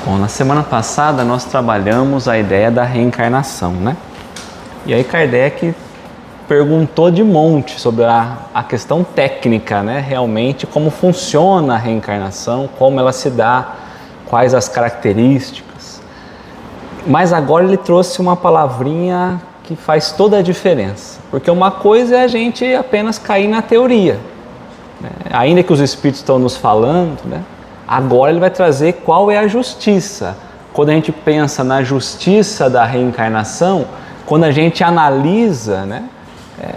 Bom, na semana passada nós trabalhamos a ideia da reencarnação, né? E aí Kardec perguntou de monte sobre a questão técnica, né? Realmente como funciona a reencarnação, como ela se dá, quais as características. Mas agora ele trouxe uma palavrinha que faz toda a diferença, porque uma coisa é a gente apenas cair na teoria, né? Ainda que os espíritos estão nos falando, né? Agora ele vai trazer qual é a justiça. Quando a gente pensa na justiça da reencarnação, quando a gente analisa, né?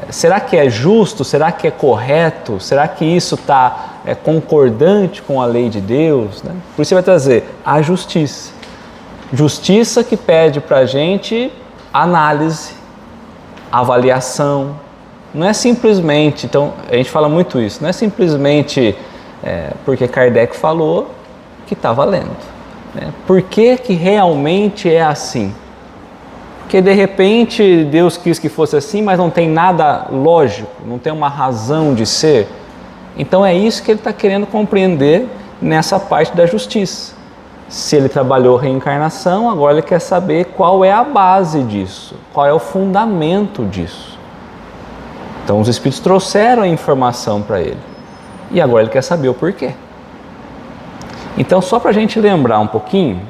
Será que é justo? Será que é correto? Será que isso está concordante com a lei de Deus? Né? Por isso ele vai trazer a justiça. Justiça que pede para a gente análise, avaliação. Não é simplesmente, então a gente fala muito isso, não é simplesmente porque Kardec falou que está valendo. Né? Por que que realmente é assim? Porque de repente Deus quis que fosse assim, mas não tem nada lógico, não tem uma razão de ser. Então é isso que ele está querendo compreender nessa parte da justiça. Se ele trabalhou reencarnação, agora ele quer saber qual é a base disso, qual é o fundamento disso. Então os espíritos trouxeram a informação para ele e agora ele quer saber o porquê. Então só para a gente lembrar um pouquinho,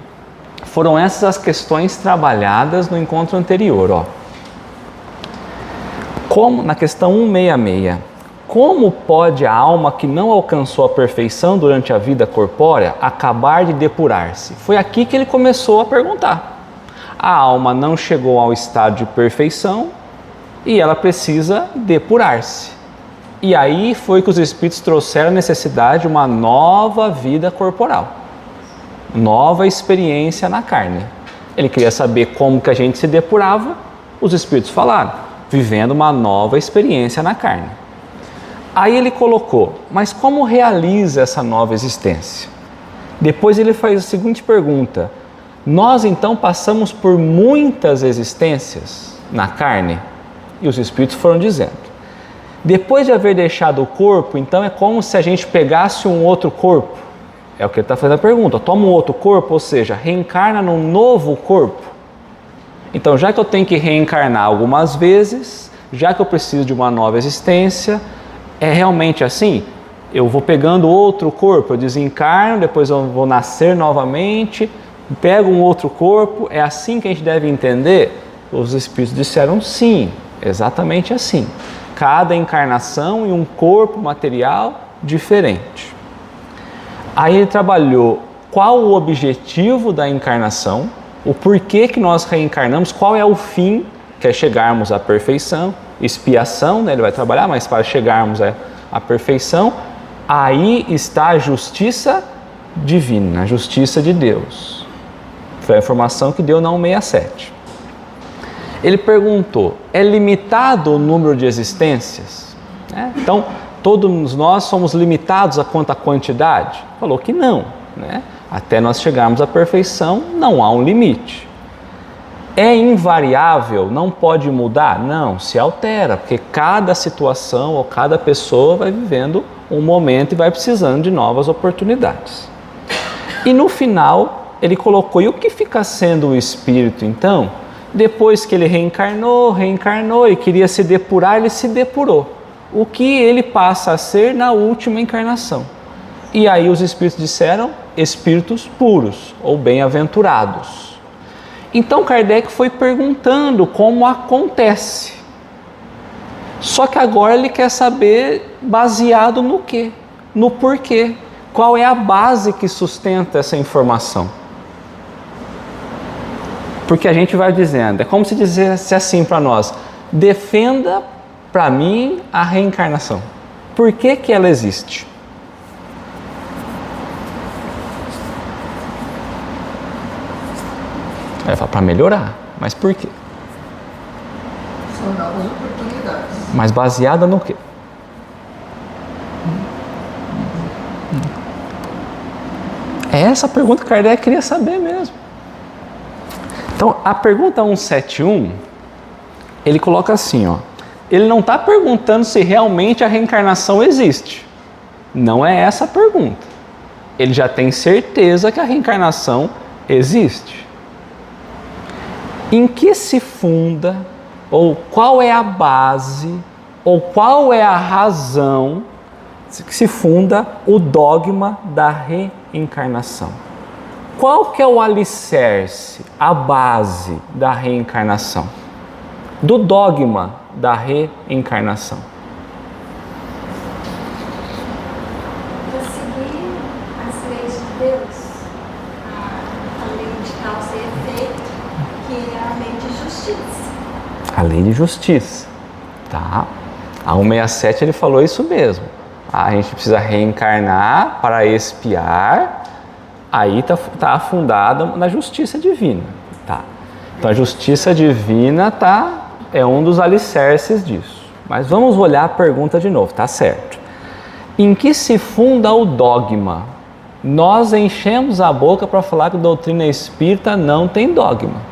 foram essas as questões trabalhadas no encontro anterior. Ó. Como, na questão 166, como pode a alma que não alcançou a perfeição durante a vida corpórea acabar de depurar-se? Foi aqui que ele começou a perguntar. A alma não chegou ao estado de perfeição e ela precisa depurar-se. E aí foi que os espíritos trouxeram a necessidade de uma nova vida corporal. Nova experiência na carne. Ele queria saber como que a gente se depurava, os espíritos falaram, vivendo uma nova experiência na carne. Aí ele colocou, mas como realiza essa nova existência? Depois ele faz a seguinte pergunta, nós então passamos por muitas existências na carne? E os espíritos foram dizendo, depois de haver deixado o corpo, então é como se a gente pegasse um outro corpo. É o que ele está fazendo a pergunta. Toma um outro corpo, ou seja, reencarna num novo corpo. Então, já que eu tenho que reencarnar algumas vezes, já que eu preciso de uma nova existência, é realmente assim? Eu vou pegando outro corpo, eu desencarno, depois eu vou nascer novamente, pego um outro corpo, é assim que a gente deve entender? Os espíritos disseram sim, exatamente assim. Cada encarnação em um corpo material diferente. Aí ele trabalhou qual o objetivo da encarnação, o porquê que nós reencarnamos, qual é o fim, que é chegarmos à perfeição, expiação, né? Ele vai trabalhar, mas para chegarmos à perfeição, aí está a justiça divina, a justiça de Deus. Foi a informação que deu na 167. Ele perguntou, é limitado o número de existências? Então, todos nós somos limitados a quanto à quantidade? Falou que não, né? Até nós chegarmos à perfeição, não há um limite. É invariável, não pode mudar? Não, se altera, porque cada situação ou cada pessoa vai vivendo um momento e vai precisando de novas oportunidades. E no final, ele colocou, e o que fica sendo o espírito então? Depois que ele reencarnou e queria se depurar, ele se depurou. O que ele passa a ser na última encarnação. E aí os espíritos disseram espíritos puros ou bem-aventurados. Então Kardec foi perguntando como acontece. Só que agora ele quer saber baseado no quê? No porquê. Qual é a base que sustenta essa informação? Porque a gente vai dizendo, é como se dissesse assim para nós, defenda para mim a reencarnação. Por que que ela existe? Aí fala, para melhorar. Mas por quê? São novas oportunidades. Mas baseada no quê? É essa a pergunta que Kardec queria saber mesmo. Então, a pergunta 171, ele coloca assim, ó. Ele não está perguntando se realmente a reencarnação existe. Não é essa a pergunta. Ele já tem certeza que a reencarnação Existe. Em que se funda, ou qual é a base, ou qual é a razão que se funda o dogma da reencarnação? Qual que é o alicerce, a base da reencarnação? Do dogma da reencarnação? Para seguir as leis de Deus, a lei de causa e efeito, que é a lei de justiça. A lei de justiça, tá? A 167 ele falou isso mesmo. A gente precisa reencarnar para expiar, aí está afundada na justiça divina, tá? Então a justiça divina é um dos alicerces disso. Mas vamos olhar a pergunta de novo, tá certo? Em que se funda o dogma? Nós enchemos a boca para falar que a doutrina espírita não tem dogma.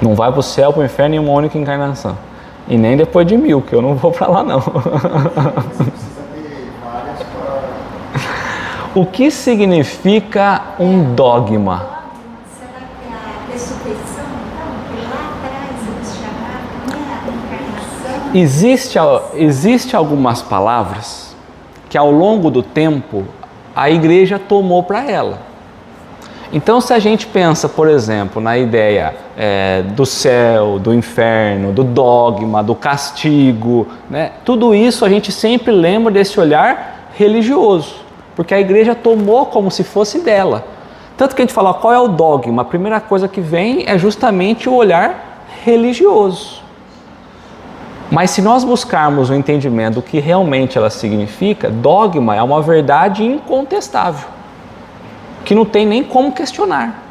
Não vai para o céu, para o inferno em uma única encarnação. E nem depois de 1000, que eu não vou para lá não. O que significa um dogma? Será que é a ressurreição, então? Que lá atrás eles chamaram, né, a encarnação? Existe algumas palavras que ao longo do tempo a igreja tomou para ela. Então, se a gente pensa, por exemplo, na ideia do céu, do inferno, do dogma, do castigo, né? Tudo isso a gente sempre lembra desse olhar religioso, porque a igreja tomou como se fosse dela. Tanto que a gente fala, qual é o dogma? A primeira coisa que vem é justamente o olhar religioso. Mas se nós buscarmos o entendimento do que realmente ela significa, dogma é uma verdade incontestável, que não tem nem como questionar.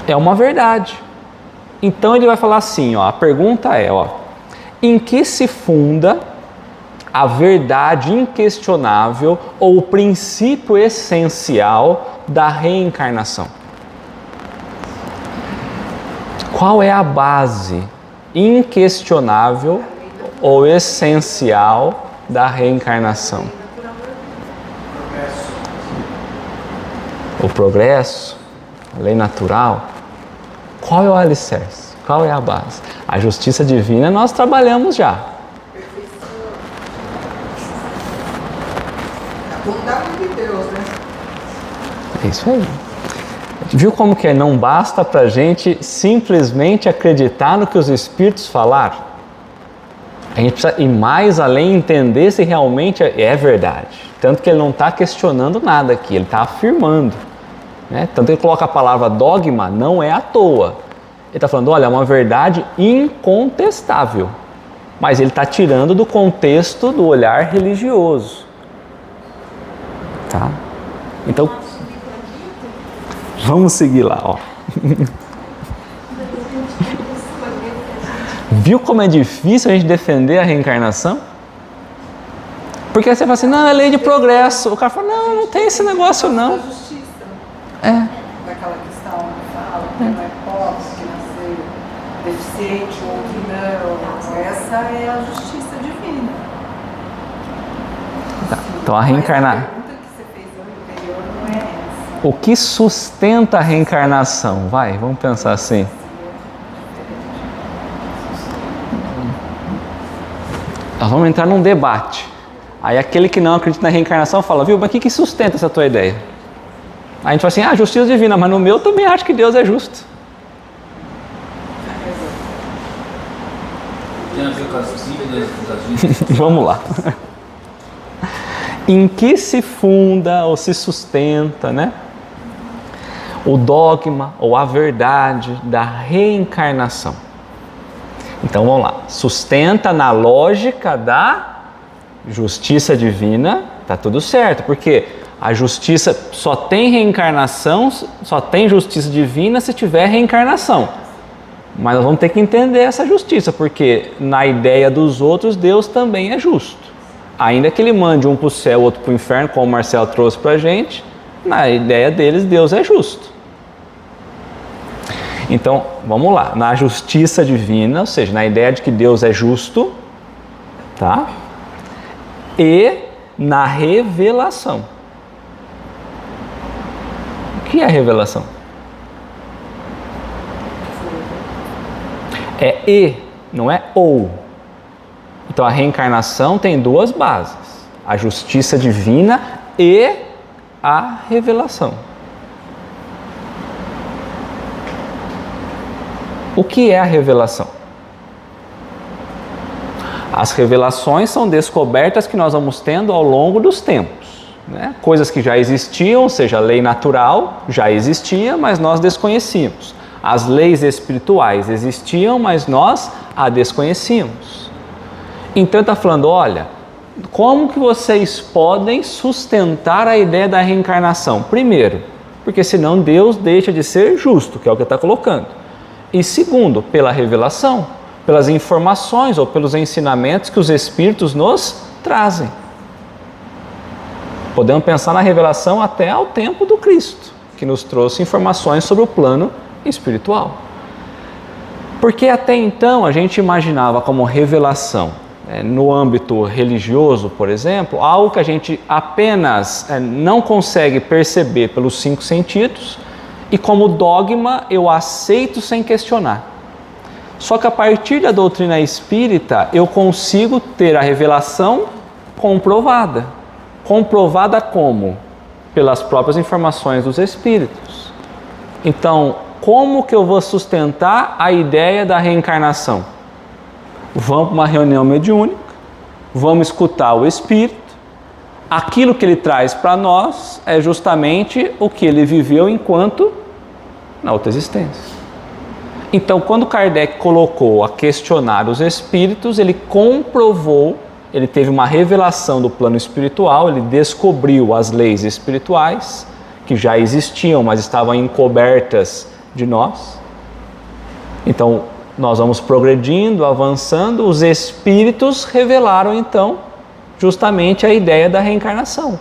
É uma verdade. Então ele vai falar assim, ó, a pergunta é, ó, em que se funda a verdade inquestionável ou o princípio essencial da reencarnação? Qual é a base inquestionável ou essencial da reencarnação? O progresso, a lei natural. Qual é o alicerce? Qual é a base? A justiça divina nós trabalhamos já. A bondade de Deus, né? É isso aí. Viu como que não basta para a gente simplesmente acreditar no que os Espíritos falaram? A gente precisa ir mais além, entender se realmente é verdade. Tanto que ele não está questionando nada aqui, ele está afirmando. Né? Tanto que ele coloca a palavra dogma, não é à toa. Ele está falando, olha, é uma verdade incontestável. Mas ele está tirando do contexto do olhar religioso. Tá? Então, vamos seguir lá, ó. Viu como é difícil a gente defender a reencarnação? Porque aí você fala assim, não, é lei de progresso. O cara fala, não, não tem esse negócio não. Da justiça. É. Daquela questão que fala que não é pobre, que nasceu deficiente, o outro não. Essa é a justiça divina. Tá. Então a reencarnação. A pergunta que você fez anterior não é essa. O que sustenta a reencarnação? Vai, vamos pensar assim. Nós vamos entrar num debate. Aí aquele que não acredita na reencarnação fala, viu, mas o que sustenta essa tua ideia? Aí a gente fala assim, justiça divina, mas no meu também acho que Deus é justo. Tem a ver com as dívidas das vidas. Vamos lá. Em que se funda ou se sustenta, né? O dogma ou a verdade da reencarnação. Então vamos lá. Sustenta na lógica da justiça divina, tá tudo certo, porque a justiça só tem reencarnação, só tem justiça divina se tiver reencarnação. Mas nós vamos ter que entender essa justiça, porque na ideia dos outros, Deus também é justo. Ainda que ele mande um para o céu, outro para o inferno, como o Marcelo trouxe para a gente, na ideia deles, Deus é justo. Então, vamos lá. Na justiça divina, ou seja, na ideia de que Deus é justo, tá? E na revelação. O que é revelação? É e, não é ou. Então a reencarnação tem duas bases: a justiça divina e a revelação. O que é a revelação? As revelações são descobertas que nós vamos tendo ao longo dos tempos, né? Coisas que já existiam, ou seja, a lei natural já existia, mas nós desconhecíamos. As leis espirituais existiam, mas nós a desconhecíamos. Então está falando, olha, como que vocês podem sustentar a ideia da reencarnação? Primeiro, porque senão Deus deixa de ser justo, que é o que está colocando. E segundo, pela revelação, pelas informações ou pelos ensinamentos que os Espíritos nos trazem. Podemos pensar na revelação até ao tempo do Cristo, que nos trouxe informações sobre o plano espiritual. Porque até então a gente imaginava como revelação, no âmbito religioso, por exemplo, algo que a gente apenas não consegue perceber pelos 5 sentidos e como dogma eu aceito sem questionar. Só que a partir da doutrina espírita eu consigo ter a revelação comprovada. Comprovada como? Pelas próprias informações dos Espíritos. Então, como que eu vou sustentar a ideia da reencarnação? Vamos para uma reunião mediúnica, vamos escutar o Espírito. Aquilo que ele traz para nós é justamente o que ele viveu enquanto na outra existência. Então, quando Kardec colocou a questionar os Espíritos, ele comprovou, ele teve uma revelação do plano espiritual, ele descobriu as leis espirituais, que já existiam, mas estavam encobertas de nós. Então, nós vamos progredindo, avançando, os Espíritos revelaram, então, justamente a ideia da reencarnação.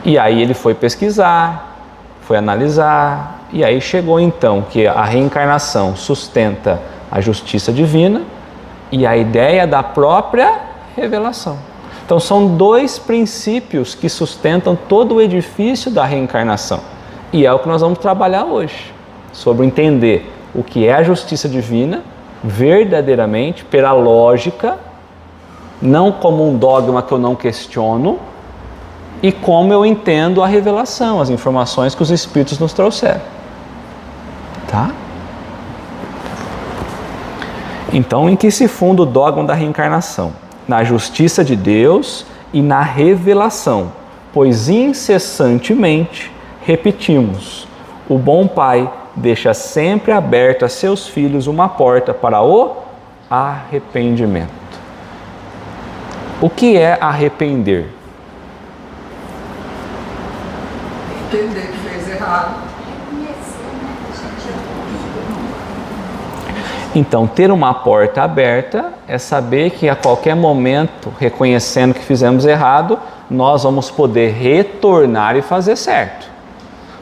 E aí ele foi pesquisar, foi analisar, e aí chegou então que a reencarnação sustenta a justiça divina e a ideia da própria revelação. Então são 2 princípios que sustentam todo o edifício da reencarnação. E é o que nós vamos trabalhar hoje, sobre entender o que é a justiça divina, verdadeiramente, pela lógica, não como um dogma que eu não questiono, e como eu entendo a revelação, as informações que os Espíritos nos trouxeram. Tá? Então, em que se funda o dogma da reencarnação? Na justiça de Deus e na revelação, pois incessantemente repetimos: o bom Pai deixa sempre aberta a seus filhos uma porta para o arrependimento. O que é arrepender? Entender que fez errado. Então, ter uma porta aberta é saber que a qualquer momento, reconhecendo que fizemos errado, nós vamos poder retornar e fazer certo.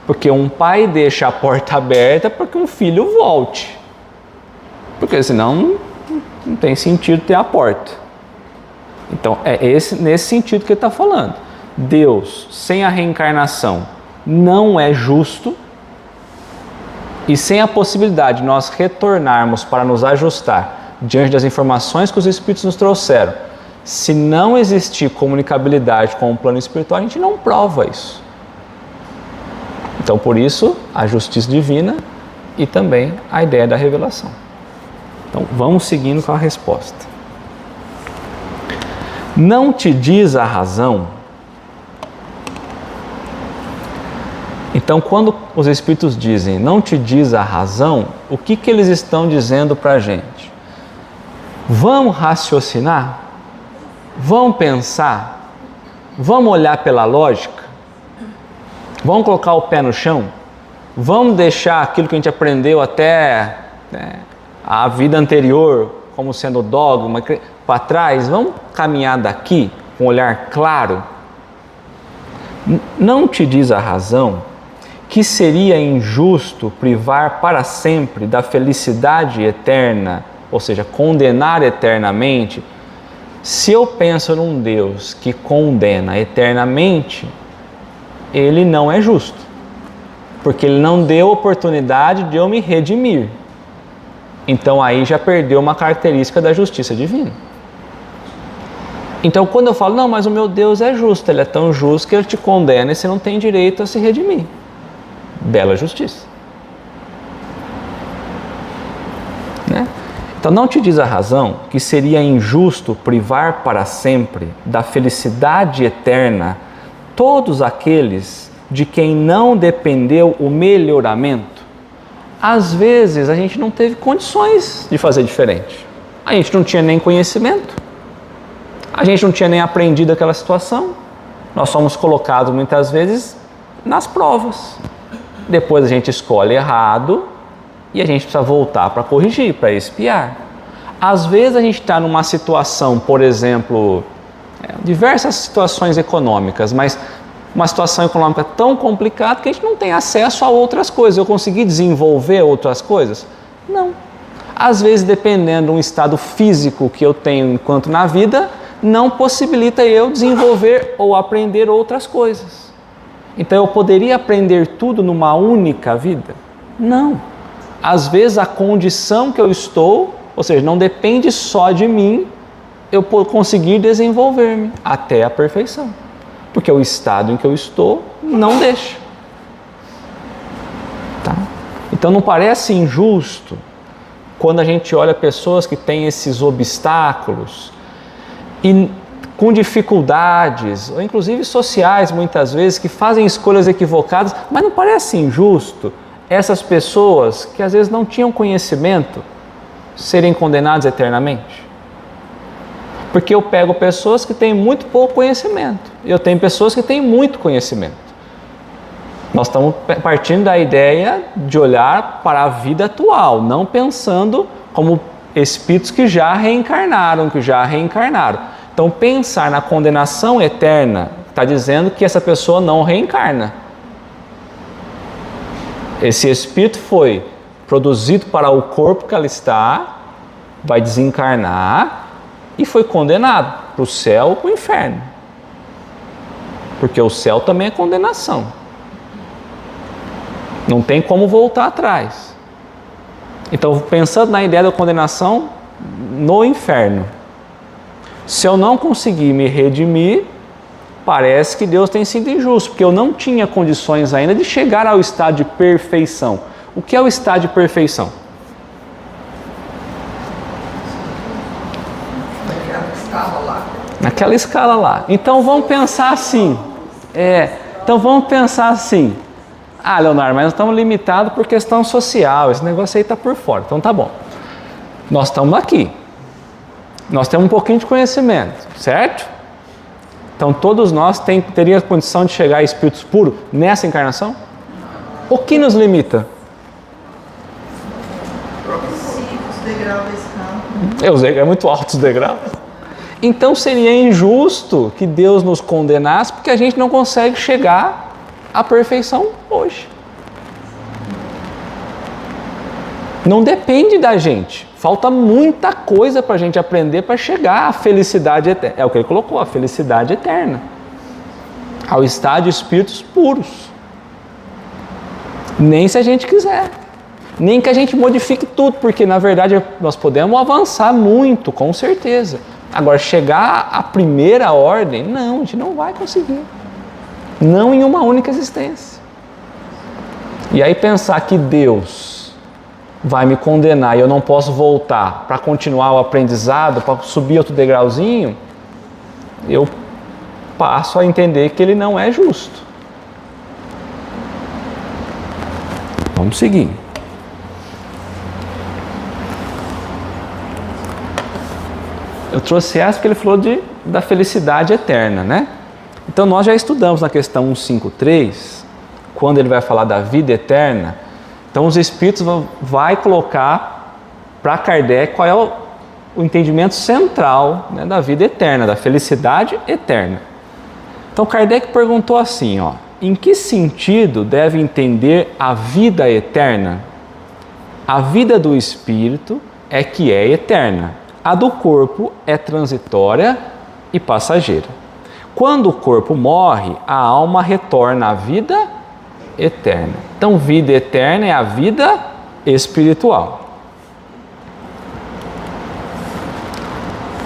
Porque um pai deixa a porta aberta para que um filho volte. Porque senão não tem sentido ter a porta. Então, é nesse sentido que ele está falando. Deus, sem a reencarnação, não é justo. E sem a possibilidade de nós retornarmos para nos ajustar diante das informações que os Espíritos nos trouxeram, se não existir comunicabilidade com o plano espiritual, a gente não prova isso. Então, por isso, a justiça divina e também a ideia da revelação. Então, vamos seguindo com a resposta. Não te diz a razão. Então, quando os Espíritos dizem, não te diz a razão, o que eles estão dizendo para a gente? Vamos raciocinar? Vamos pensar? Vamos olhar pela lógica? Vamos colocar o pé no chão? Vamos deixar aquilo que a gente aprendeu até a vida anterior, como sendo dogma, para trás? Vamos caminhar daqui com um olhar claro? Não te diz a razão que seria injusto privar para sempre da felicidade eterna, ou seja, condenar eternamente, Se eu penso num Deus que condena eternamente, ele não é justo, porque ele não deu oportunidade de eu me redimir. Então aí já perdeu uma característica da justiça divina. Então quando eu falo, não, mas o meu Deus é justo, ele é tão justo que ele te condena e você não tem direito a se redimir. Bela justiça. Né? Então não te diz a razão que seria injusto privar para sempre da felicidade eterna todos aqueles de quem não dependeu o melhoramento? Às vezes a gente não teve condições de fazer diferente. A gente não tinha nem conhecimento. A gente não tinha nem aprendido aquela situação. Nós somos colocados muitas vezes nas provas. Depois a gente escolhe errado e a gente precisa voltar para corrigir, para expiar. Às vezes a gente está numa situação, por exemplo, diversas situações econômicas, mas uma situação econômica tão complicada que a gente não tem acesso a outras coisas. Eu consegui desenvolver outras coisas? Não. Às vezes, dependendo de um estado físico que eu tenho enquanto na vida, não possibilita eu desenvolver ou aprender outras coisas. Então eu poderia aprender tudo numa única vida? Não. Às vezes a condição que eu estou, ou seja, não depende só de mim, eu conseguir desenvolver-me até a perfeição. Porque o estado em que eu estou não deixa. Tá? Então não parece injusto quando a gente olha pessoas que têm esses obstáculos e com dificuldades, ou inclusive sociais muitas vezes, que fazem escolhas equivocadas, mas não parece injusto essas pessoas que às vezes não tinham conhecimento serem condenadas eternamente? Porque eu pego pessoas que têm muito pouco conhecimento e eu tenho pessoas que têm muito conhecimento. Nós estamos partindo da ideia de olhar para a vida atual, não pensando como espíritos que já reencarnaram, Então pensar na condenação eterna está dizendo que essa pessoa não reencarna. Esse espírito foi produzido para o corpo que ela está, vai desencarnar e foi condenado para o céu ou para o inferno. Porque o céu também é condenação. Não tem como voltar atrás. Então, pensando na ideia da condenação no inferno, se eu não conseguir me redimir, parece que Deus tem sido injusto, porque eu não tinha condições ainda de chegar ao estado de perfeição. O que é o estado de perfeição? Naquela escala lá. Então vamos pensar assim. Ah, Leonardo, mas nós estamos limitados por questão social. Esse negócio aí está por fora. Então tá bom. Nós estamos aqui. Nós temos um pouquinho de conhecimento, certo? Então todos nós teríamos a condição de chegar a espíritos puros nessa encarnação? O que nos limita? Os degraus da escala. É muito alto os degraus. Então seria injusto que Deus nos condenasse porque a gente não consegue chegar à perfeição hoje. Não depende da gente. Falta muita coisa para a gente aprender para chegar à felicidade eterna. É o que ele colocou, a felicidade eterna. Ao estado de espíritos puros. Nem se a gente quiser. Nem que a gente modifique tudo, porque na verdade nós podemos avançar muito, com certeza. Agora, chegar à primeira ordem, não, a gente não vai conseguir. Não em uma única existência. E aí pensar que Deus vai me condenar e eu não posso voltar para continuar o aprendizado, para subir outro degrauzinho, eu passo a entender que ele não é justo. Vamos seguir. Eu trouxe essa porque ele falou da felicidade eterna, né? Então nós já estudamos na questão 153, quando ele vai falar da vida eterna. Então os espíritos vai colocar para Kardec qual é o entendimento central, né, da vida eterna, da felicidade eterna. Então Kardec perguntou assim, em que sentido deve entender a vida eterna? A vida do espírito é que é eterna. A do corpo é transitória e passageira. Quando o corpo morre, a alma retorna à vida eterna. Então, vida eterna é a vida espiritual.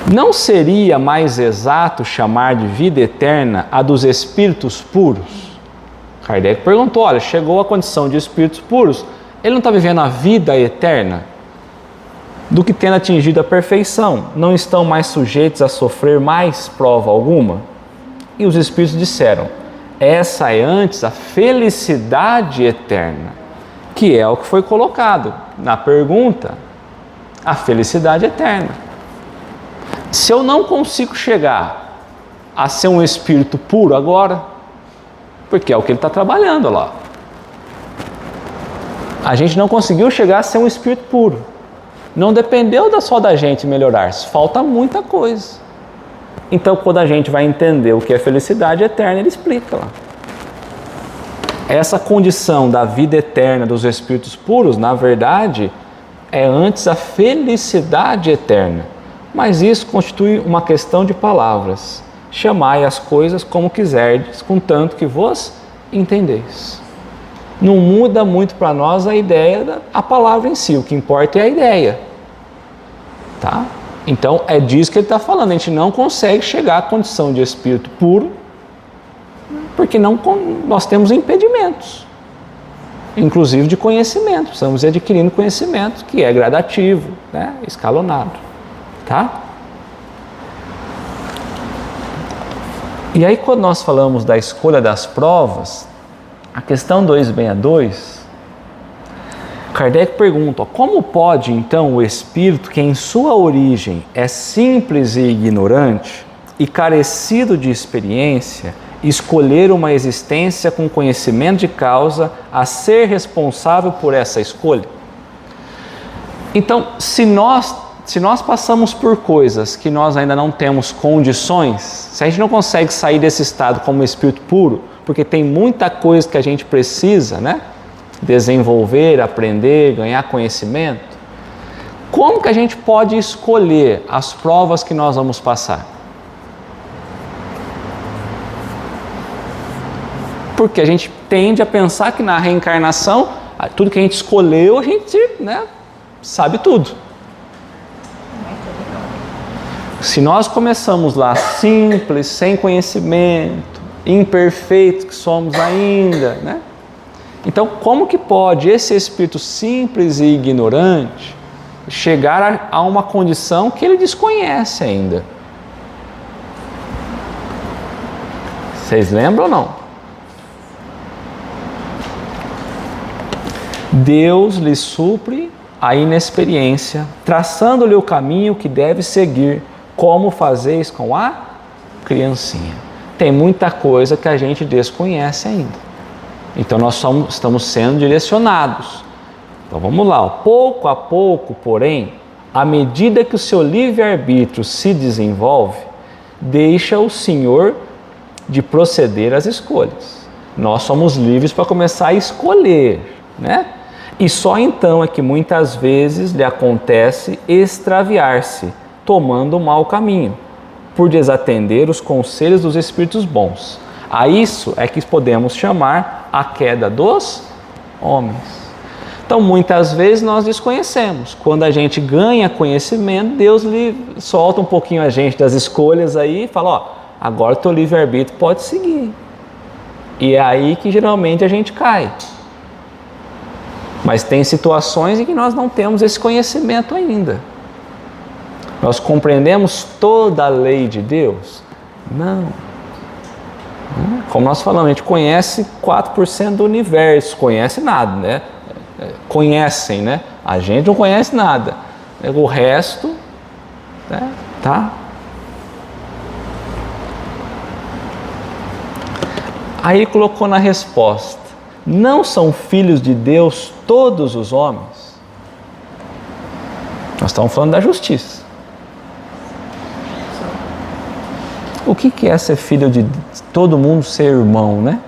Não seria mais exato chamar de vida eterna a dos espíritos puros? Kardec perguntou, olha, chegou à condição de espíritos puros, ele não está vivendo a vida eterna? Do que tendo atingido a perfeição, não estão mais sujeitos a sofrer mais prova alguma? E os espíritos disseram, essa é antes a felicidade eterna, que é o que foi colocado na pergunta, a felicidade eterna. Se eu não consigo chegar a ser um espírito puro agora, porque é o que ele está trabalhando lá. A gente não conseguiu chegar a ser um espírito puro. Não dependeu só da gente melhorar, falta muita coisa. Então, quando a gente vai entender o que é felicidade eterna, ele explica lá. Essa condição da vida eterna dos espíritos puros, na verdade, é antes a felicidade eterna. Mas isso constitui uma questão de palavras. Chamai as coisas como quiserdes, contanto que vos entendeis. Não muda muito para nós a ideia, a palavra em si. O que importa é a ideia. Tá? Então, é disso que ele está falando. A gente não consegue chegar à condição de espírito puro, porque nós temos impedimentos. Inclusive de conhecimento. Precisamos ir adquirindo conhecimento, que é gradativo, né? Escalonado. Tá? E aí, quando nós falamos da escolha das provas, a questão 262, Kardec pergunta, como pode então o espírito que em sua origem é simples e ignorante e carecido de experiência, escolher uma existência com conhecimento de causa a ser responsável por essa escolha? Então, se nós passamos por coisas que nós ainda não temos condições, se a gente não consegue sair desse estado como espírito puro, porque tem muita coisa que a gente precisa, né? Desenvolver, aprender, ganhar conhecimento, como que a gente pode escolher as provas que nós vamos passar? Porque a gente tende a pensar que na reencarnação, tudo que a gente escolheu, a gente, né, sabe tudo. Se nós começamos lá simples, sem conhecimento, imperfeitos que somos ainda, né? Então, como que pode esse espírito simples e ignorante chegar a uma condição que ele desconhece ainda? Vocês lembram ou não? Deus lhe supre a inexperiência, traçando-lhe o caminho que deve seguir, como fazeis com a criancinha. Tem muita coisa que a gente desconhece ainda. Então nós estamos sendo direcionados. Então vamos lá, pouco a pouco, porém, à medida que o seu livre-arbítrio se desenvolve, deixa o Senhor de proceder às escolhas. Nós somos livres para começar a escolher, né? E só então é que muitas vezes lhe acontece extraviar-se, tomando o mau caminho, por desatender os conselhos dos espíritos bons. A isso é que podemos chamar a queda dos homens. Então, muitas vezes nós desconhecemos. Quando a gente ganha conhecimento, Deus lhe solta um pouquinho a gente das escolhas aí e fala, ó, agora o teu livre-arbítrio pode seguir. E é aí que geralmente a gente cai. Mas tem situações em que nós não temos esse conhecimento ainda. Nós compreendemos toda a lei de Deus? Não. Como nós falamos, a gente conhece 4% do universo, conhece nada, né? Conhecem, né? A gente não conhece nada. O resto, né? Tá? Aí colocou na resposta, não são filhos de Deus todos os homens? Nós estamos falando da justiça. O que é ser filho de todo mundo, ser irmão, né?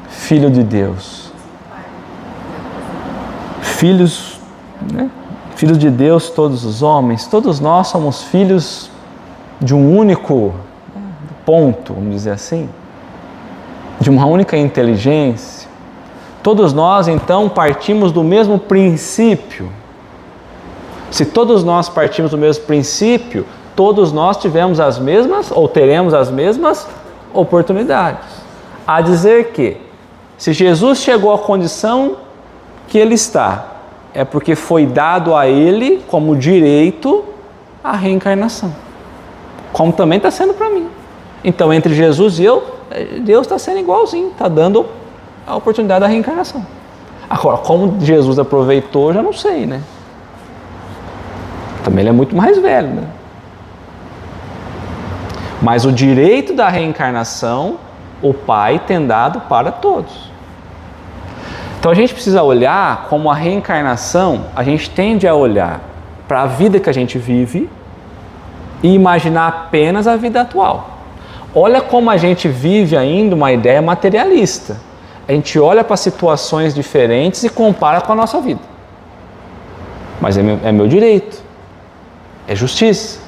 Filho de Deus. Filhos, né? Filhos de Deus, todos os homens, todos nós somos filhos de um único ponto, vamos dizer assim, de uma única inteligência. Todos nós, então, partimos do mesmo princípio. Se todos nós partimos do mesmo princípio, todos nós tivemos as mesmas, ou teremos as mesmas oportunidades. A dizer que, se Jesus chegou à condição que ele está, é porque foi dado a ele como direito a reencarnação. Como também está sendo para mim. Então, entre Jesus e eu, Deus está sendo igualzinho, está dando a oportunidade da reencarnação. Agora, como Jesus aproveitou, eu já não sei, né? Também ele é muito mais velho, né? Mas o direito da reencarnação, o Pai tem dado para todos. Então a gente precisa olhar como a reencarnação, a gente tende a olhar para a vida que a gente vive e imaginar apenas a vida atual. Olha como a gente vive ainda uma ideia materialista. A gente olha para situações diferentes e compara com a nossa vida. Mas é meu direito. É justiça.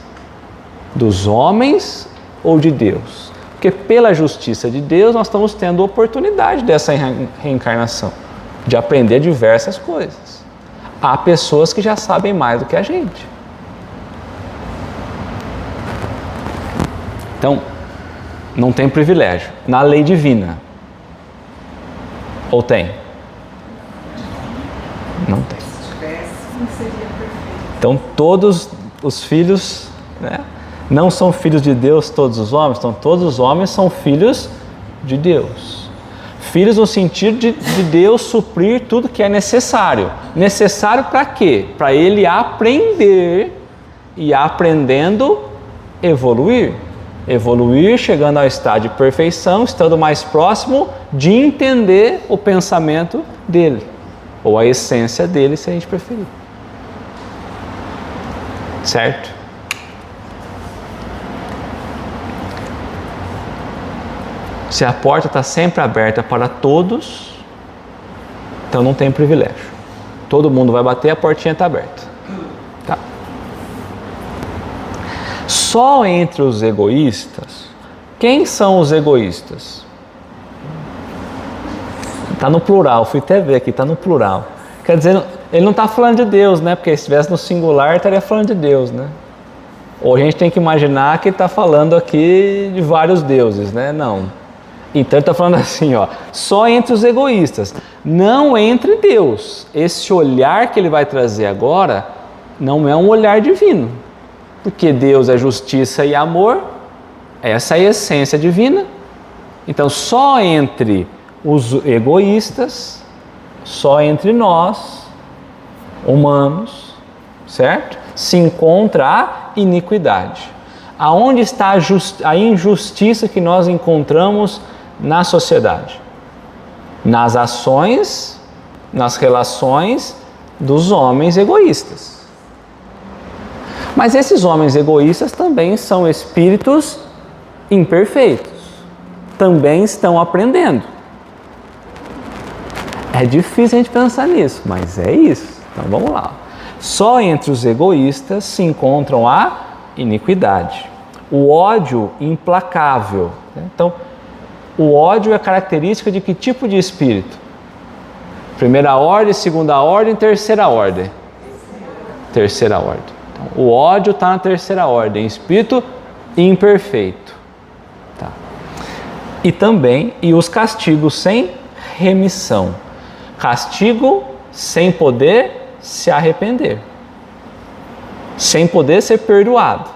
Dos homens ou de Deus? Porque pela justiça de Deus nós estamos tendo oportunidade dessa reencarnação, de aprender diversas coisas. Há pessoas que já sabem mais do que a gente. Então, não tem privilégio na lei divina. Ou tem? Não tem. Se tivesse, seria perfeito. Então, todos os filhos, né, não são filhos de Deus todos os homens, então todos os homens são filhos de Deus. Filhos no sentido de Deus suprir tudo que é necessário. Necessário para quê? Para ele aprender e aprendendo evoluir. Evoluir, chegando ao estado de perfeição, estando mais próximo de entender o pensamento dele, ou a essência dele, se a gente preferir. Certo? Se a porta está sempre aberta para todos, então não tem privilégio. Todo mundo vai bater, a portinha está aberta. Tá? Só entre os egoístas, quem são os egoístas? Está no plural, fui até ver aqui, está no plural. Quer dizer, ele não está falando de Deus, né? Porque se estivesse no singular, estaria falando de Deus, né? Ou a gente tem que imaginar que ele está falando aqui de vários deuses, né? Não. Então ele está falando assim, ó, só entre os egoístas, não entre Deus. Esse olhar que ele vai trazer agora não é um olhar divino, porque Deus é justiça e amor, essa é a essência divina. Então só entre os egoístas, só entre nós, humanos, certo? Se encontra a iniquidade. Aonde está a injustiça que nós encontramos na sociedade? Nas ações, nas relações dos homens egoístas. Mas esses homens egoístas também são espíritos imperfeitos. Também estão aprendendo. É difícil a gente pensar nisso, mas é isso. Então vamos lá. Só entre os egoístas se encontram a iniquidade. O ódio implacável. Então, o ódio é característica de que tipo de espírito? Primeira ordem, segunda ordem, terceira ordem. Terceira ordem. Então, o ódio está na terceira ordem. Espírito imperfeito. Tá. E também, os castigos sem remissão. Castigo sem poder se arrepender. Sem poder ser perdoado.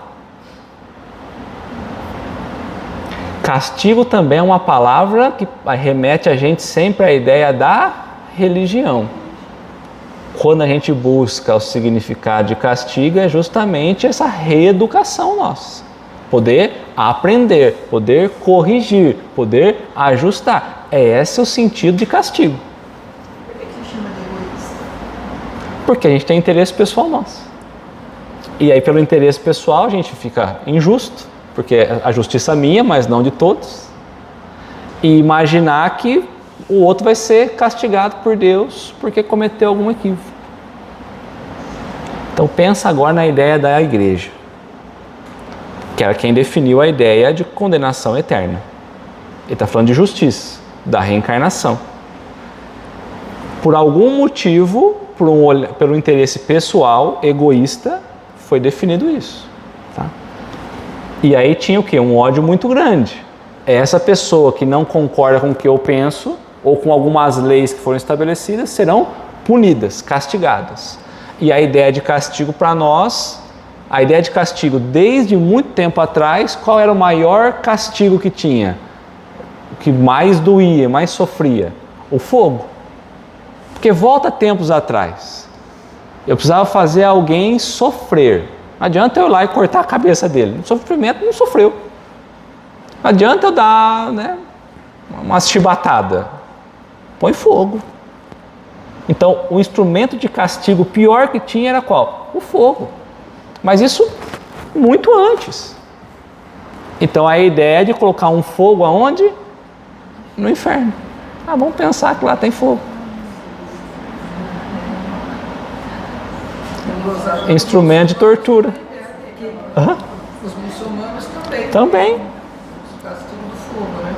Castigo também é uma palavra que remete a gente sempre à ideia da religião. Quando a gente busca o significado de castigo, é justamente essa reeducação nossa. Poder aprender, poder corrigir, poder ajustar. É esse o sentido de castigo. Por que chama de egoísta? Porque a gente tem interesse pessoal nosso. E aí, pelo interesse pessoal, a gente fica injusto, porque a justiça é minha, mas não de todos. E imaginar que o outro vai ser castigado por Deus porque cometeu algum equívoco. Então pensa agora na ideia da igreja, que era quem definiu a ideia de condenação eterna. Ele está falando de justiça, da reencarnação. Por algum motivo, pelo interesse pessoal, egoísta, foi definido isso. Tá? E aí tinha o quê? Um ódio muito grande. Essa pessoa que não concorda com o que eu penso, ou com algumas leis que foram estabelecidas, serão punidas, castigadas. E a ideia de castigo para nós, a ideia de castigo desde muito tempo atrás, qual era o maior castigo que tinha? O que mais doía, mais sofria? O fogo. Porque volta tempos atrás. Eu precisava fazer alguém sofrer. Não adianta eu ir lá e cortar a cabeça dele. O sofrimento não sofreu. Não adianta eu dar, né, uma chibatada. Põe fogo. Então, o instrumento de castigo pior que tinha era qual? O fogo. Mas isso muito antes. Então, a ideia é de colocar um fogo aonde? No inferno. Vamos pensar que lá tem fogo. Instrumento de tortura. Os muçulmanos também. Também. Castigo do fogo, né?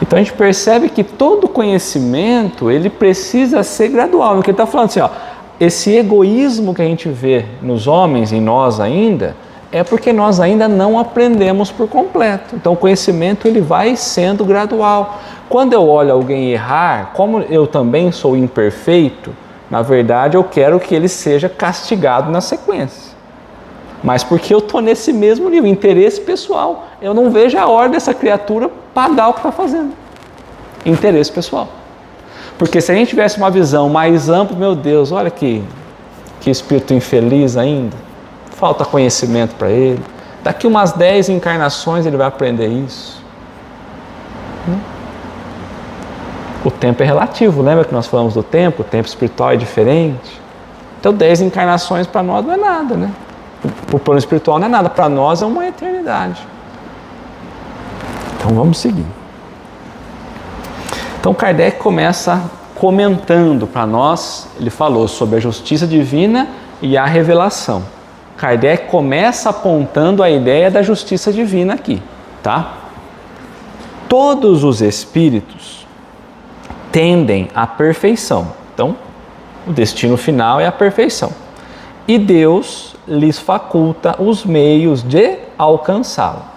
Então a gente percebe que todo conhecimento ele precisa ser gradual. Porque ele está falando assim, ó, esse egoísmo que a gente vê nos homens, em nós ainda, é porque nós ainda não aprendemos por completo. Então o conhecimento ele vai sendo gradual. Quando eu olho alguém errar, como eu também sou imperfeito, na verdade eu quero que ele seja castigado na sequência. Mas porque eu estou nesse mesmo nível, interesse pessoal. Eu não vejo a hora dessa criatura pagar o que está fazendo. Interesse pessoal. Porque se a gente tivesse uma visão mais ampla, meu Deus, olha que espírito infeliz ainda. Falta conhecimento para ele. Daqui umas 10 encarnações ele vai aprender isso. O tempo é relativo, lembra que nós falamos do tempo? O tempo espiritual é diferente. Então 10 encarnações para nós não é nada, né? O plano espiritual não é nada, para nós é uma eternidade. Então vamos seguir. Então Kardec começa comentando para nós, ele falou sobre a justiça divina e a revelação. Kardec começa apontando a ideia da justiça divina aqui, tá? Todos os espíritos tendem à perfeição. Então, o destino final é a perfeição. E Deus lhes faculta os meios de alcançá-la.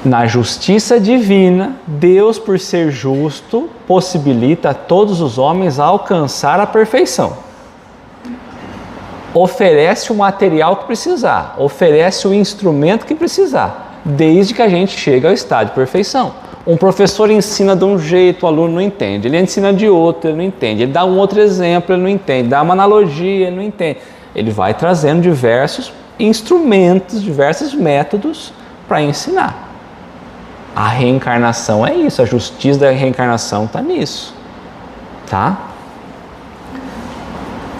Na justiça divina, Deus, por ser justo, possibilita a todos os homens alcançar a perfeição. Oferece o material que precisar, oferece o instrumento que precisar, desde que a gente chegue ao estado de perfeição. Um professor ensina de um jeito, o aluno não entende. Ele ensina de outro, ele não entende. Ele dá um outro exemplo, ele não entende. Dá uma analogia, ele não entende. Ele vai trazendo diversos instrumentos, diversos métodos para ensinar. A reencarnação é isso, a justiça da reencarnação está nisso. Tá?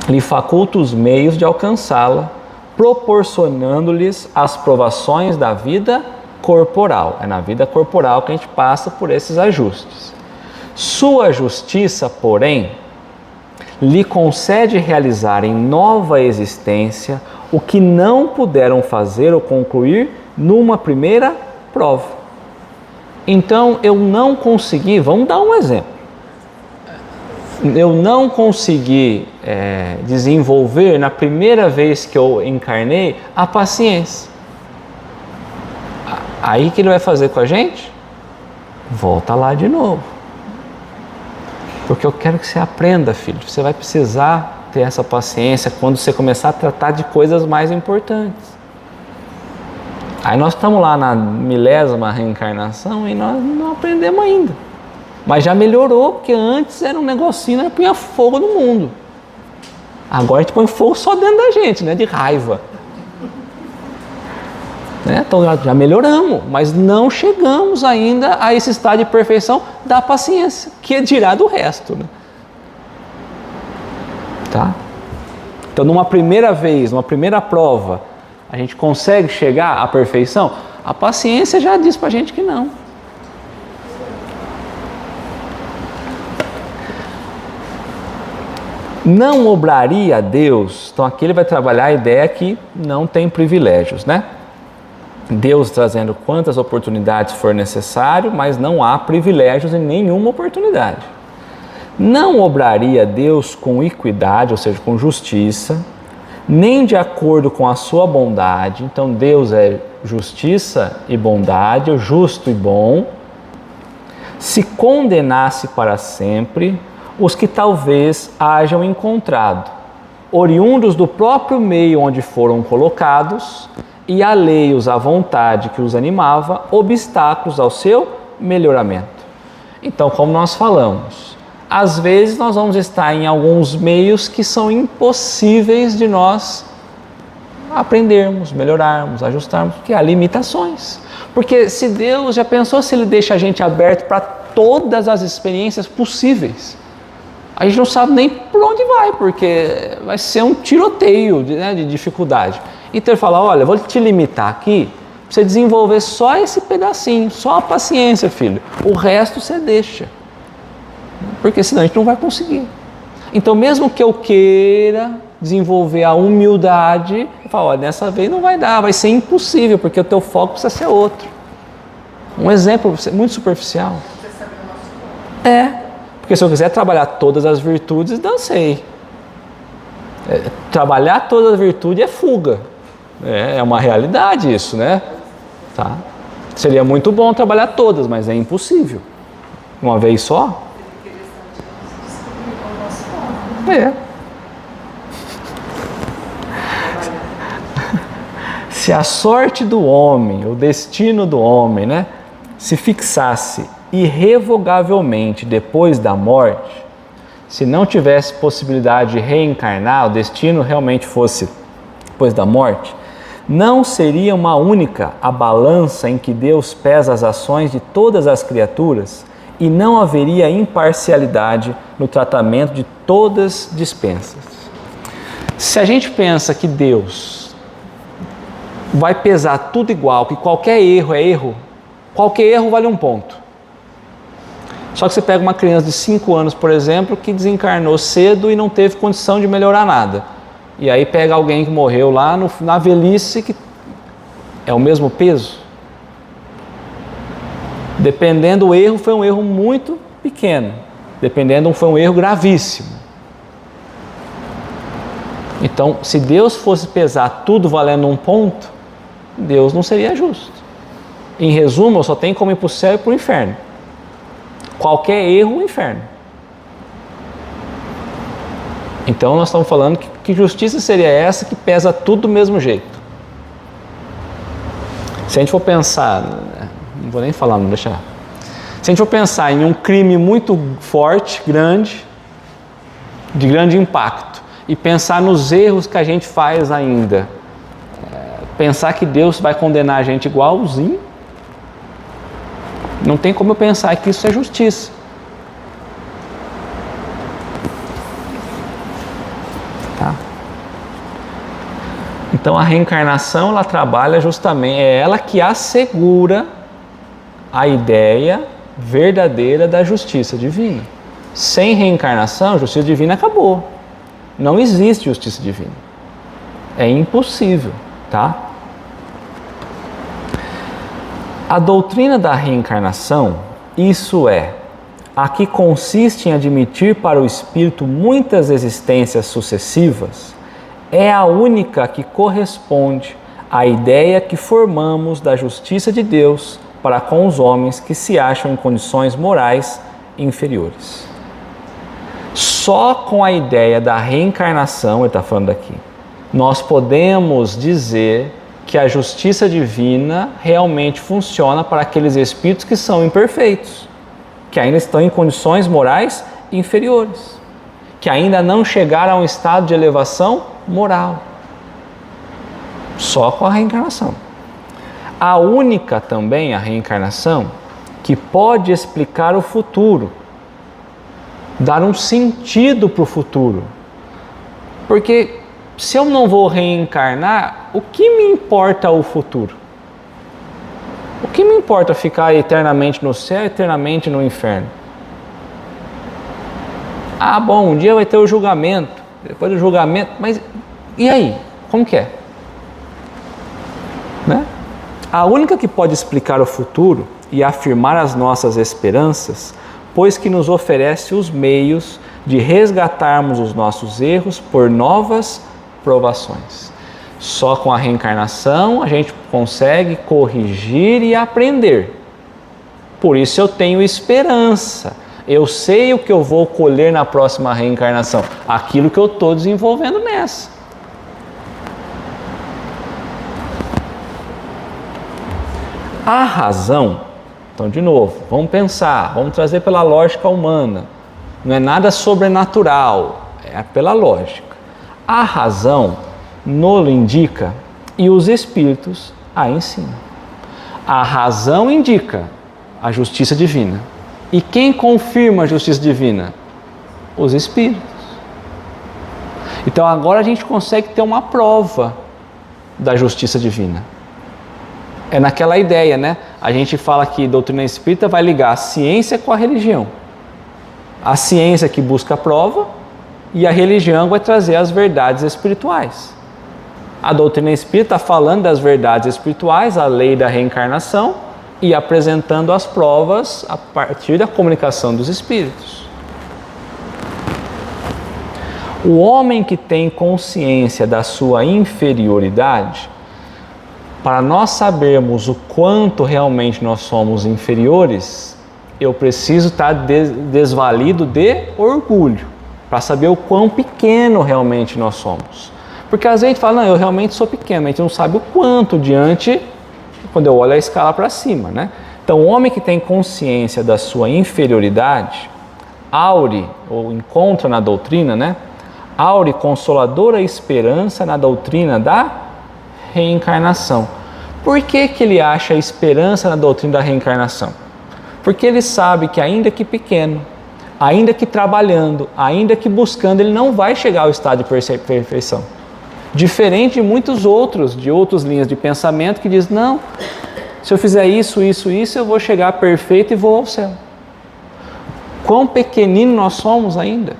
Lhe faculta os meios de alcançá-la, proporcionando-lhes as provações da vida corporal. É na vida corporal que a gente passa por esses ajustes. Sua justiça, porém, lhe concede realizar em nova existência o que não puderam fazer ou concluir numa primeira prova. Então, eu não consegui, vamos dar um exemplo. Eu não consegui desenvolver na primeira vez que eu encarnei a paciência. Aí que ele vai fazer com a gente? Volta lá de novo. Porque eu quero que você aprenda, filho. Você vai precisar ter essa paciência quando você começar a tratar de coisas mais importantes. Aí nós estamos lá na 1000ª reencarnação e nós não aprendemos ainda. Mas já melhorou, porque antes era um negocinho, nós punha fogo no mundo. Agora a gente põe fogo só dentro da gente, né? De raiva. Né? Então já melhoramos, mas não chegamos ainda a esse estado de perfeição da paciência, que dirá do resto. Né? Tá? Então numa primeira vez, numa primeira prova, a gente consegue chegar à perfeição? A paciência já diz pra gente que não. Não obraria a Deus? Então aqui ele vai trabalhar a ideia que não tem privilégios, né? Deus trazendo quantas oportunidades for necessário, mas não há privilégios em nenhuma oportunidade. Não obraria Deus com equidade, ou seja, com justiça, nem de acordo com a sua bondade. Então Deus é justiça e bondade, justo e bom. Se condenasse para sempre os que talvez hajam encontrado, oriundos do próprio meio onde foram colocados, e alheios à vontade que os animava, obstáculos ao seu melhoramento. Então, como nós falamos, às vezes nós vamos estar em alguns meios que são impossíveis de nós aprendermos, melhorarmos, ajustarmos, porque há limitações. Porque se Deus, já pensou se Ele deixa a gente aberto para todas as experiências possíveis? A gente não sabe nem por onde vai, porque vai ser um tiroteio de dificuldade. Então ele fala, olha, vou te limitar aqui, para você desenvolver só esse pedacinho, só a paciência, filho. O resto você deixa. Porque senão a gente não vai conseguir. Então mesmo que eu queira desenvolver a humildade, eu falo, olha, dessa vez não vai dar, vai ser impossível, porque o teu foco precisa ser outro. Um exemplo muito superficial. Porque se eu quiser trabalhar todas as virtudes, dancei. Trabalhar todas as virtudes é fuga. É uma realidade isso, né? Tá? Seria muito bom trabalhar todas, mas é impossível. Uma vez só? Se a sorte do homem, o destino do homem, né, se fixasse irrevogavelmente depois da morte, se não tivesse possibilidade de reencarnar, o destino realmente fosse depois da morte, não seria uma única a balança em que Deus pesa as ações de todas as criaturas e não haveria imparcialidade no tratamento de todas dispensas. Se a gente pensa que Deus vai pesar tudo igual, que qualquer erro é erro, qualquer erro vale um ponto. Só que você pega uma criança de 5 anos, por exemplo, que desencarnou cedo e não teve condição de melhorar nada. E aí pega alguém que morreu lá na velhice, que é o mesmo peso. Dependendo do erro, foi um erro muito pequeno. Dependendo, foi um erro gravíssimo. Então, se Deus fosse pesar tudo valendo um ponto, Deus não seria justo. Em resumo, só tem como ir para o céu e para o inferno. Qualquer erro, o inferno. Então nós estamos falando que justiça seria essa que pesa tudo do mesmo jeito. Se a gente for pensar, não vou nem falar, não deixar. Se a gente for pensar em um crime muito forte, grande, de grande impacto, e pensar nos erros que a gente faz ainda, pensar que Deus vai condenar a gente igualzinho, não tem como eu pensar que isso é justiça. Tá? Então a reencarnação, ela trabalha justamente, é ela que assegura a ideia verdadeira da justiça divina. Sem reencarnação, a justiça divina acabou. Não existe justiça divina. É impossível, tá? A doutrina da reencarnação, isso é, a que consiste em admitir para o espírito muitas existências sucessivas, é a única que corresponde à ideia que formamos da justiça de Deus para com os homens que se acham em condições morais inferiores. Só com a ideia da reencarnação, ele está falando aqui, nós podemos dizer que a justiça divina realmente funciona para aqueles espíritos que são imperfeitos, que ainda estão em condições morais inferiores, que ainda não chegaram a um estado de elevação moral. Só com a reencarnação. A única também, a reencarnação, que pode explicar o futuro, dar um sentido para o futuro. Porque se eu não vou reencarnar, o que me importa o futuro? O que me importa ficar eternamente no céu, eternamente no inferno? Ah, bom, um dia vai ter o julgamento. depois do julgamento, mas e aí? Como que é? Né? A única que pode explicar o futuro e afirmar as nossas esperanças, pois que nos oferece os meios de resgatarmos os nossos erros por novas provações. Só com a reencarnação a gente consegue corrigir e aprender. Por isso eu tenho esperança. Eu sei o que eu vou colher na próxima reencarnação, aquilo que eu estou desenvolvendo nessa. A razão, então de novo, vamos pensar, vamos trazer pela lógica humana. Não é nada sobrenatural, é pela lógica. A razão nos indica e os espíritos a ensinam. A razão indica a justiça divina. E quem confirma a justiça divina? Os espíritos. Então agora a gente consegue ter uma prova da justiça divina. É naquela ideia, né? A gente fala que doutrina espírita vai ligar a ciência com a religião. A ciência que busca a prova e a religião vai trazer as verdades espirituais. A doutrina espírita está falando das verdades espirituais, a lei da reencarnação e apresentando as provas a partir da comunicação dos espíritos. O homem que tem consciência da sua inferioridade, para nós sabermos o quanto realmente nós somos inferiores, eu preciso estar desvalido de orgulho, para saber o quão pequeno realmente nós somos. Porque às vezes a gente fala, não, eu realmente sou pequeno, mas a gente não sabe o quanto diante, quando eu olho a escala para cima, né? Então o homem que tem consciência da sua inferioridade, aure, ou encontra na doutrina, né? Aure consoladora esperança na doutrina da reencarnação. Por que que ele acha esperança na doutrina da reencarnação? Porque ele sabe que ainda que pequeno, ainda que trabalhando, ainda que buscando, ele não vai chegar ao estado de perfeição. Diferente de muitos outros, de outras linhas de pensamento que diz, não, se eu fizer isso, eu vou chegar perfeito e vou ao céu. Quão pequenino nós somos ainda.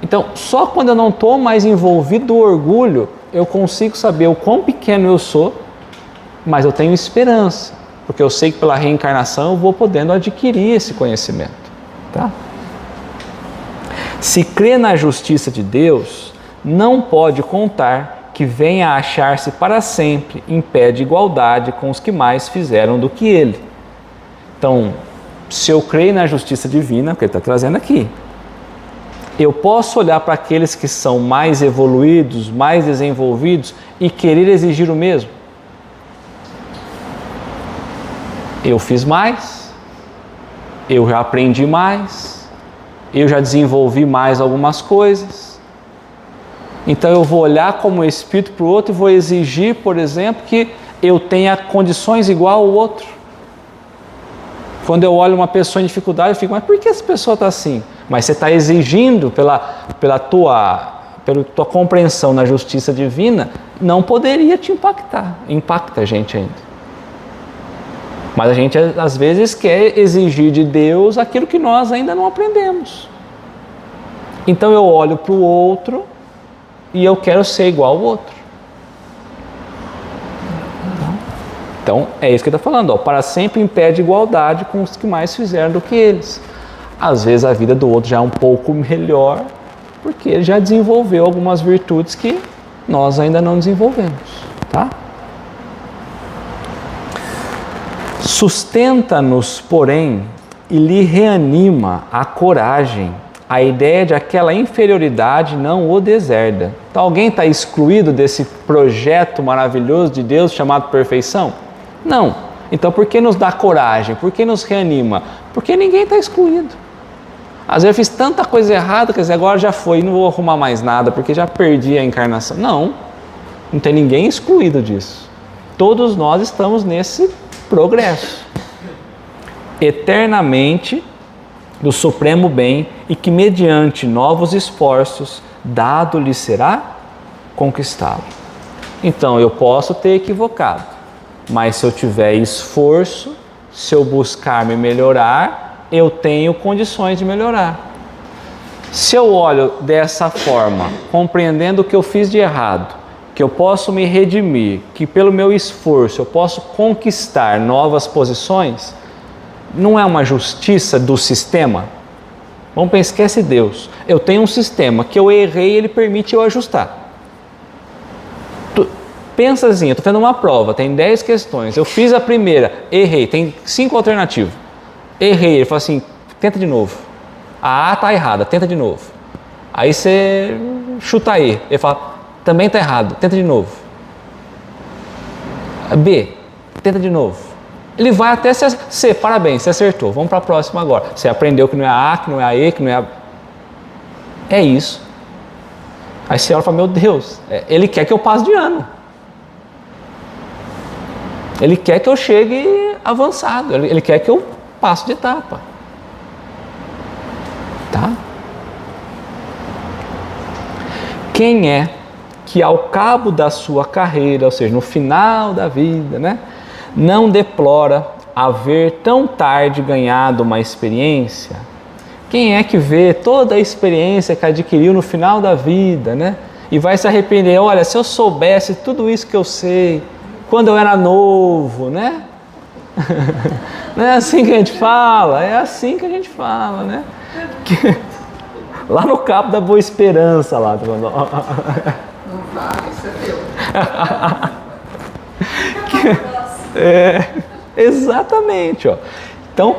Então, só quando eu não estou mais envolvido do orgulho, eu consigo saber o quão pequeno eu sou, mas eu tenho esperança, porque eu sei que pela reencarnação eu vou podendo adquirir esse conhecimento. Tá? Se crê na justiça de Deus, não pode contar que venha a achar-se para sempre em pé de igualdade com os que mais fizeram do que ele. Então, se eu creio na justiça divina, que ele está trazendo aqui, eu posso olhar para aqueles que são mais evoluídos, mais desenvolvidos e querer exigir o mesmo. Eu fiz mais, eu já aprendi mais, eu já desenvolvi mais algumas coisas. Então eu vou olhar como espírito para o outro e vou exigir, por exemplo, que eu tenha condições igual ao outro. Quando eu olho uma pessoa em dificuldade, eu fico, mas por que essa pessoa está assim? Mas você está exigindo pela tua compreensão na justiça divina, não poderia te impactar. Impacta a gente ainda. Mas a gente às vezes quer exigir de Deus aquilo que nós ainda não aprendemos. Então eu olho para o outro e eu quero ser igual ao outro. Então é isso que ele está falando, ó, para sempre em pé de igualdade com os que mais fizeram do que eles. Às vezes a vida do outro já é um pouco melhor, porque ele já desenvolveu algumas virtudes que nós ainda não desenvolvemos, tá? Sustenta-nos, porém, e lhe reanima a coragem, a ideia de aquela inferioridade não o deserda. Então alguém está excluído desse projeto maravilhoso de Deus chamado perfeição? Não. Então por que nos dá coragem? Por que nos reanima? Porque ninguém está excluído. Às vezes eu fiz tanta coisa errada, quer dizer, agora já foi, não vou arrumar mais nada, porque já perdi a encarnação. Não tem ninguém excluído disso. Todos nós estamos nesse progresso. Eternamente do supremo bem e que mediante novos esforços dado lhe será conquistado. Então eu posso ter equivocado, mas se eu tiver esforço, se eu buscar me melhorar, eu tenho condições de melhorar. Se eu olho dessa forma, compreendendo o que eu fiz de errado, que eu posso me redimir, que pelo meu esforço eu posso conquistar novas posições, não é uma justiça do sistema? Vamos pensar, esquece Deus. Eu tenho um sistema que eu errei e ele permite eu ajustar. Pensa assim, eu estou fazendo uma prova, tem 10 questões, eu fiz a primeira, errei, tem 5 alternativas. Errei, ele fala assim, tenta de novo. A A está errada, tenta de novo. Aí você chuta a E, ele fala, também está errado, tenta de novo. A B, tenta de novo. Ele vai até C, parabéns, você acertou, vamos para a próxima agora. Você aprendeu que não é a A, que não é a E, que não é a... É isso. Aí você olha e fala, meu Deus, ele quer que eu passe de ano. Ele quer que eu chegue avançado, ele quer que eu passe de etapa. Tá? Quem é que ao cabo da sua carreira, ou seja, no final da vida, né, não deplora haver tão tarde ganhado uma experiência? Quem é que vê toda a experiência que adquiriu no final da vida, né, e vai se arrepender? Olha, se eu soubesse tudo isso que eu sei quando eu era novo, né? Não é assim que a gente fala? É assim que a gente fala, né? Lá no Cabo da Boa Esperança, lá. Não vale, isso é teu. Exatamente, ó. Então,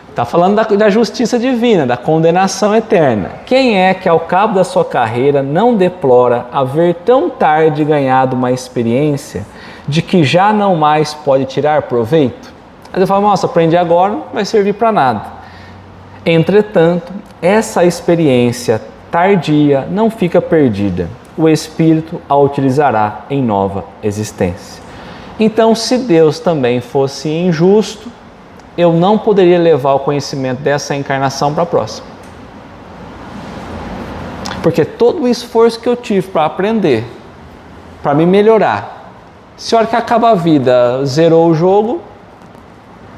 está falando da justiça divina, da condenação eterna. Quem é que ao cabo da sua carreira não deplora haver tão tarde ganhado uma experiência de que já não mais pode tirar proveito? Aí eu falo, nossa, aprendi agora, não vai servir para nada. Entretanto, essa experiência tardia não fica perdida. O Espírito a utilizará em nova existência. Então, se Deus também fosse injusto, eu não poderia levar o conhecimento dessa encarnação para a próxima. Porque todo o esforço que eu tive para aprender, para me melhorar, se a hora que acaba a vida zerou o jogo,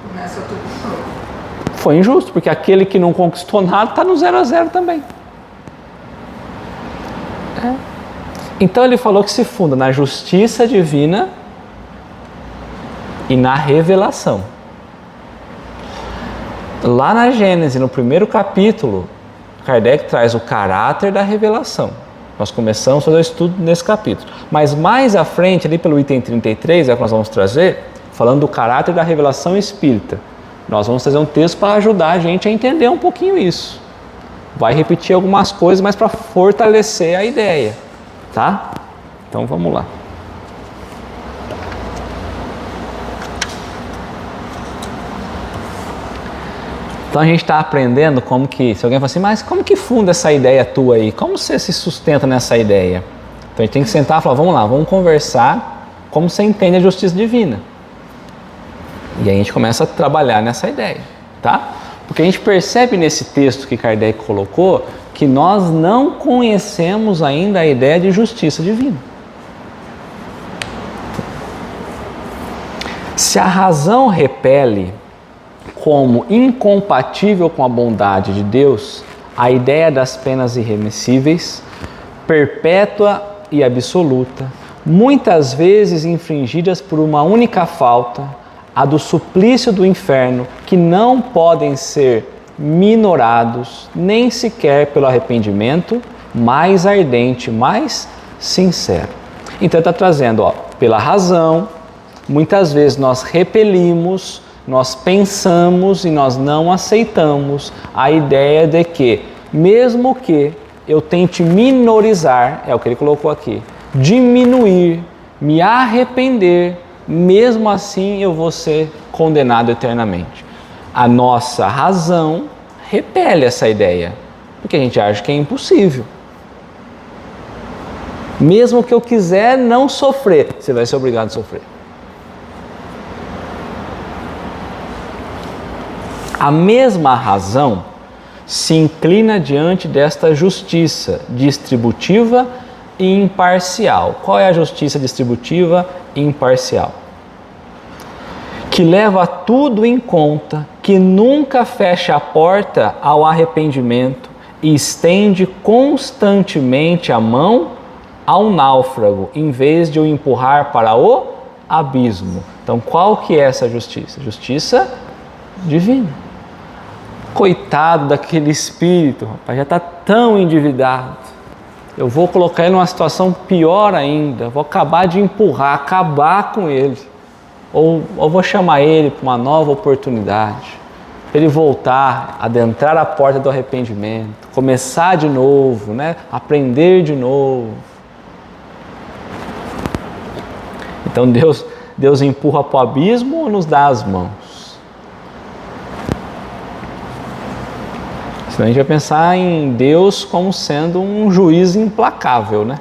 Começa tudo de novo. foi injusto, porque aquele que não conquistou nada está no 0 a 0 também. Então ele falou que se funda na justiça divina e na revelação. Lá na Gênesis, no primeiro capítulo, Kardec traz o caráter da revelação. Nós começamos a fazer o estudo nesse capítulo. Mas mais à frente, ali pelo item 33, é o que nós vamos trazer, falando do caráter da revelação espírita. Nós vamos trazer um texto para ajudar a gente a entender um pouquinho isso. Vai repetir algumas coisas, mas para fortalecer a ideia. Tá? Então vamos lá. Então a gente está aprendendo como que, se alguém fala assim, mas como que funda essa ideia tua aí? Como você se sustenta nessa ideia? Então a gente tem que sentar e falar, vamos lá, vamos conversar como você entende a justiça divina. E aí a gente começa a trabalhar nessa ideia, tá? Porque a gente percebe nesse texto que Kardec colocou que nós não conhecemos ainda a ideia de justiça divina. Se a razão repele como incompatível com a bondade de Deus a ideia das penas irremissíveis, perpétua e absoluta, muitas vezes infringidas por uma única falta, a do suplício do inferno, que não podem ser minorados nem sequer pelo arrependimento mais ardente, mais sincero. Então está trazendo, pela razão, muitas vezes nós repelimos, nós pensamos e nós não aceitamos a ideia de que, mesmo que eu tente minorizar, é o que ele colocou aqui, diminuir, me arrepender, mesmo assim eu vou ser condenado eternamente. A nossa razão repele essa ideia, porque a gente acha que é impossível. Mesmo que eu quiser não sofrer, você vai ser obrigado a sofrer. A mesma razão se inclina diante desta justiça distributiva e imparcial. Qual é a justiça distributiva e imparcial? Que leva tudo em conta, que nunca fecha a porta ao arrependimento e estende constantemente a mão ao náufrago, em vez de o empurrar para o abismo. Então, qual que é essa justiça? Justiça divina. Coitado daquele espírito, rapaz, já está tão endividado. Eu vou colocar ele numa situação pior ainda, vou acabar de empurrar, acabar com ele. Ou vou chamar ele para uma nova oportunidade, para ele voltar, adentrar a porta do arrependimento, começar de novo, né? Aprender de novo. Então Deus empurra para o abismo ou nos dá as mãos? Senão a gente vai pensar em Deus como sendo um juiz implacável, né?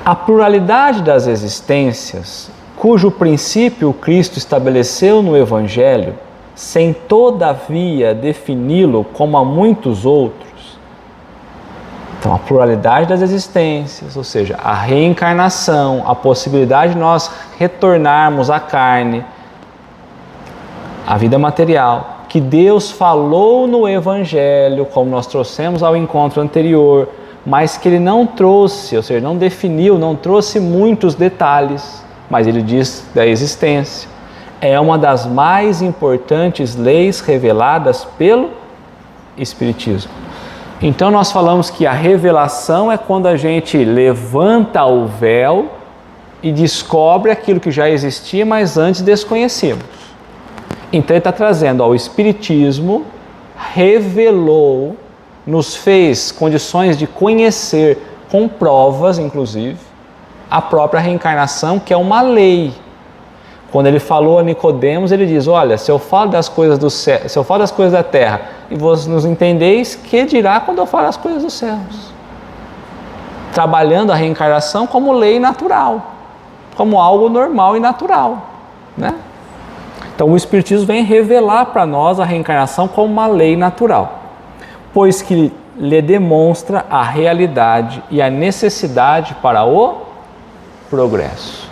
A pluralidade das existências, cujo princípio Cristo estabeleceu no Evangelho, sem todavia defini-lo como a muitos outros. Então, a pluralidade das existências, ou seja, a reencarnação, a possibilidade de nós retornarmos à carne, à vida material, que Deus falou no Evangelho, como nós trouxemos ao encontro anterior, mas que Ele não trouxe, ou seja, não definiu, não trouxe muitos detalhes, mas Ele diz da existência. É uma das mais importantes leis reveladas pelo Espiritismo. Então nós falamos que a revelação é quando a gente levanta o véu e descobre aquilo que já existia, mas antes desconhecíamos. Então ele está trazendo ao Espiritismo, revelou, nos fez condições de conhecer, com provas inclusive, a própria reencarnação, que é uma lei. Quando ele falou a Nicodemos, ele diz: olha, se eu falo das coisas do céu, se eu falo das coisas da terra, e vós nos entendeis, que dirá quando eu falo das coisas dos céus? Trabalhando a reencarnação como lei natural, como algo normal e natural, né? Então o Espiritismo vem revelar para nós a reencarnação como uma lei natural, pois que lhe demonstra a realidade e a necessidade para o progresso.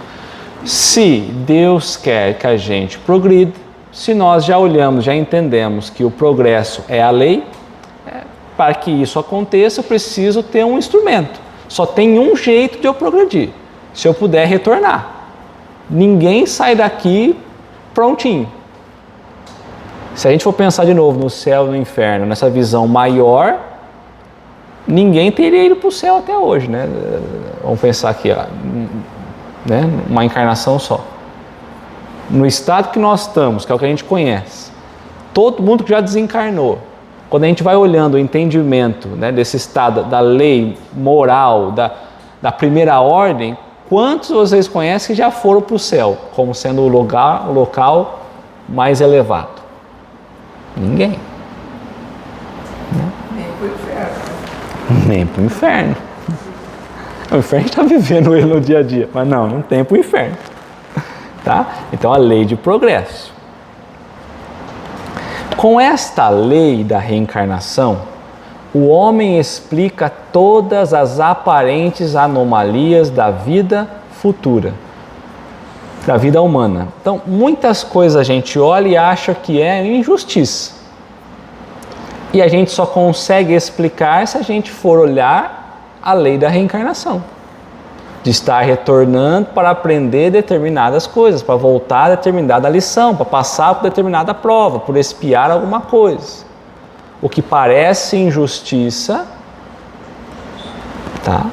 Se Deus quer que a gente progrida, se nós já olhamos, já entendemos que o progresso é a lei, para que isso aconteça eu preciso ter um instrumento. Só tem um jeito de eu progredir, se eu puder retornar. Ninguém sai daqui prontinho. Se a gente for pensar de novo no céu e no inferno, nessa visão maior, ninguém teria ido para o céu até hoje, né? Vamos pensar aqui, ó, né? Uma encarnação só. No estado que nós estamos, que é o que a gente conhece, todo mundo que já desencarnou, quando a gente vai olhando o entendimento, né, desse estado da lei moral, da primeira ordem, quantos vocês conhecem que já foram para o céu, como sendo o local mais elevado? Ninguém. Nem para o inferno. Nem para o inferno. O inferno a gente está vivendo ele no dia a dia, mas não tem para o inferno. Tá? Então a lei de progresso. Com esta lei da reencarnação, o homem explica todas as aparentes anomalias da vida futura, da vida humana. Então, muitas coisas a gente olha e acha que é injustiça. E a gente só consegue explicar se a gente for olhar a lei da reencarnação. De estar retornando para aprender determinadas coisas, para voltar a determinada lição, para passar por determinada prova, por expiar alguma coisa. O que parece injustiça, tá?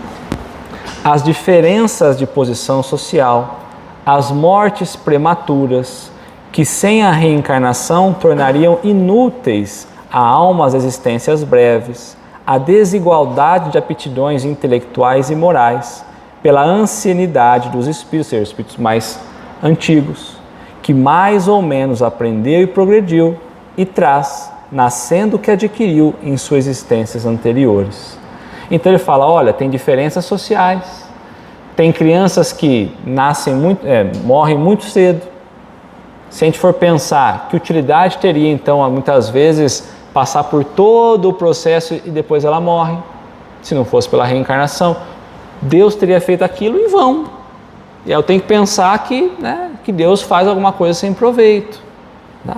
As diferenças de posição social, as mortes prematuras, que sem a reencarnação tornariam inúteis a alma as existências breves, a desigualdade de aptidões intelectuais e morais, pela ancianidade dos espíritos, ou seja, os espíritos mais antigos, que mais ou menos aprendeu e progrediu e traz, nascendo o que adquiriu em suas existências anteriores. Então ele fala, olha, tem diferenças sociais, tem crianças que morrem muito cedo. Se a gente for pensar, que utilidade teria então, muitas vezes, passar por todo o processo e depois ela morre, se não fosse pela reencarnação? Deus teria feito aquilo em vão. E eu tenho que pensar que Deus faz alguma coisa sem proveito. Tá?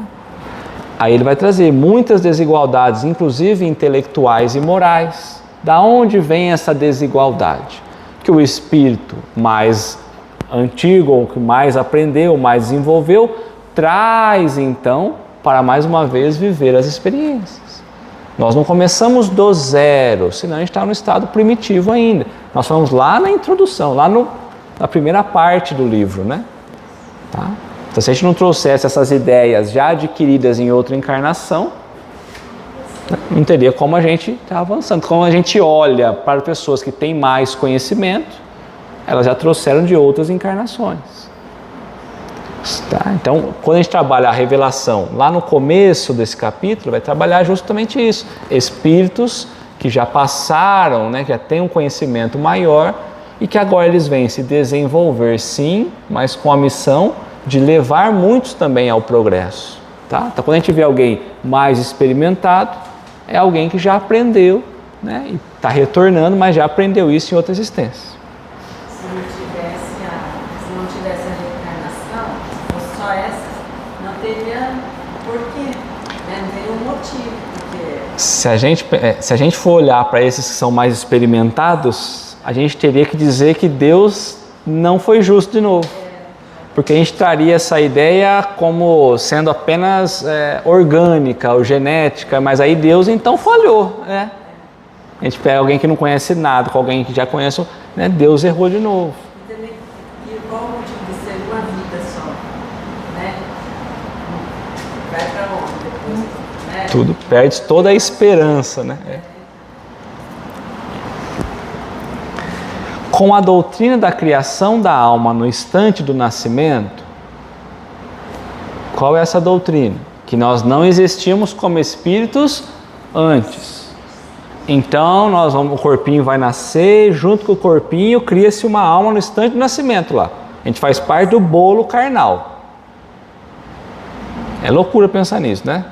Aí ele vai trazer muitas desigualdades, inclusive intelectuais e morais. Da onde vem essa desigualdade? Que o espírito mais antigo, ou que mais aprendeu, mais desenvolveu, traz então para mais uma vez viver as experiências. Nós não começamos do zero, senão a gente está no estado primitivo ainda. Nós falamos lá na introdução, lá na primeira parte do livro, né? Tá? Então, se a gente não trouxesse essas ideias já adquiridas em outra encarnação, não teria como a gente estar avançando. Como a gente olha para pessoas que têm mais conhecimento, elas já trouxeram de outras encarnações. Tá? Então, quando a gente trabalha a revelação, lá no começo desse capítulo, vai trabalhar justamente isso. Espíritos que já passaram, né, que já têm um conhecimento maior e que agora eles vêm se desenvolver, sim, mas com a missão de levar muitos também ao progresso. Tá? Então, quando a gente vê alguém mais experimentado, é alguém que já aprendeu, né, e está retornando, mas já aprendeu isso em outra existência. Se não tivesse a reencarnação, ou só essa, não teria porquê, né? Não teria um motivo. Porque... Se a gente for olhar para esses que são mais experimentados, a gente teria que dizer que Deus não foi justo de novo. Porque a gente traria essa ideia como sendo apenas orgânica ou genética, mas aí Deus então falhou, né? A gente pega alguém que não conhece nada, com alguém que já conhece, né? Deus errou de novo. E qual o motivo de ser uma vida só? Né? Vai para onde depois? Né? Tudo, perde toda a esperança, né? Com a doutrina da criação da alma no instante do nascimento, qual é essa doutrina? Que nós não existimos como espíritos antes. Então, o corpinho vai nascer, junto com o corpinho cria-se uma alma no instante do nascimento lá. A gente faz parte do bolo carnal. É loucura pensar nisso, né?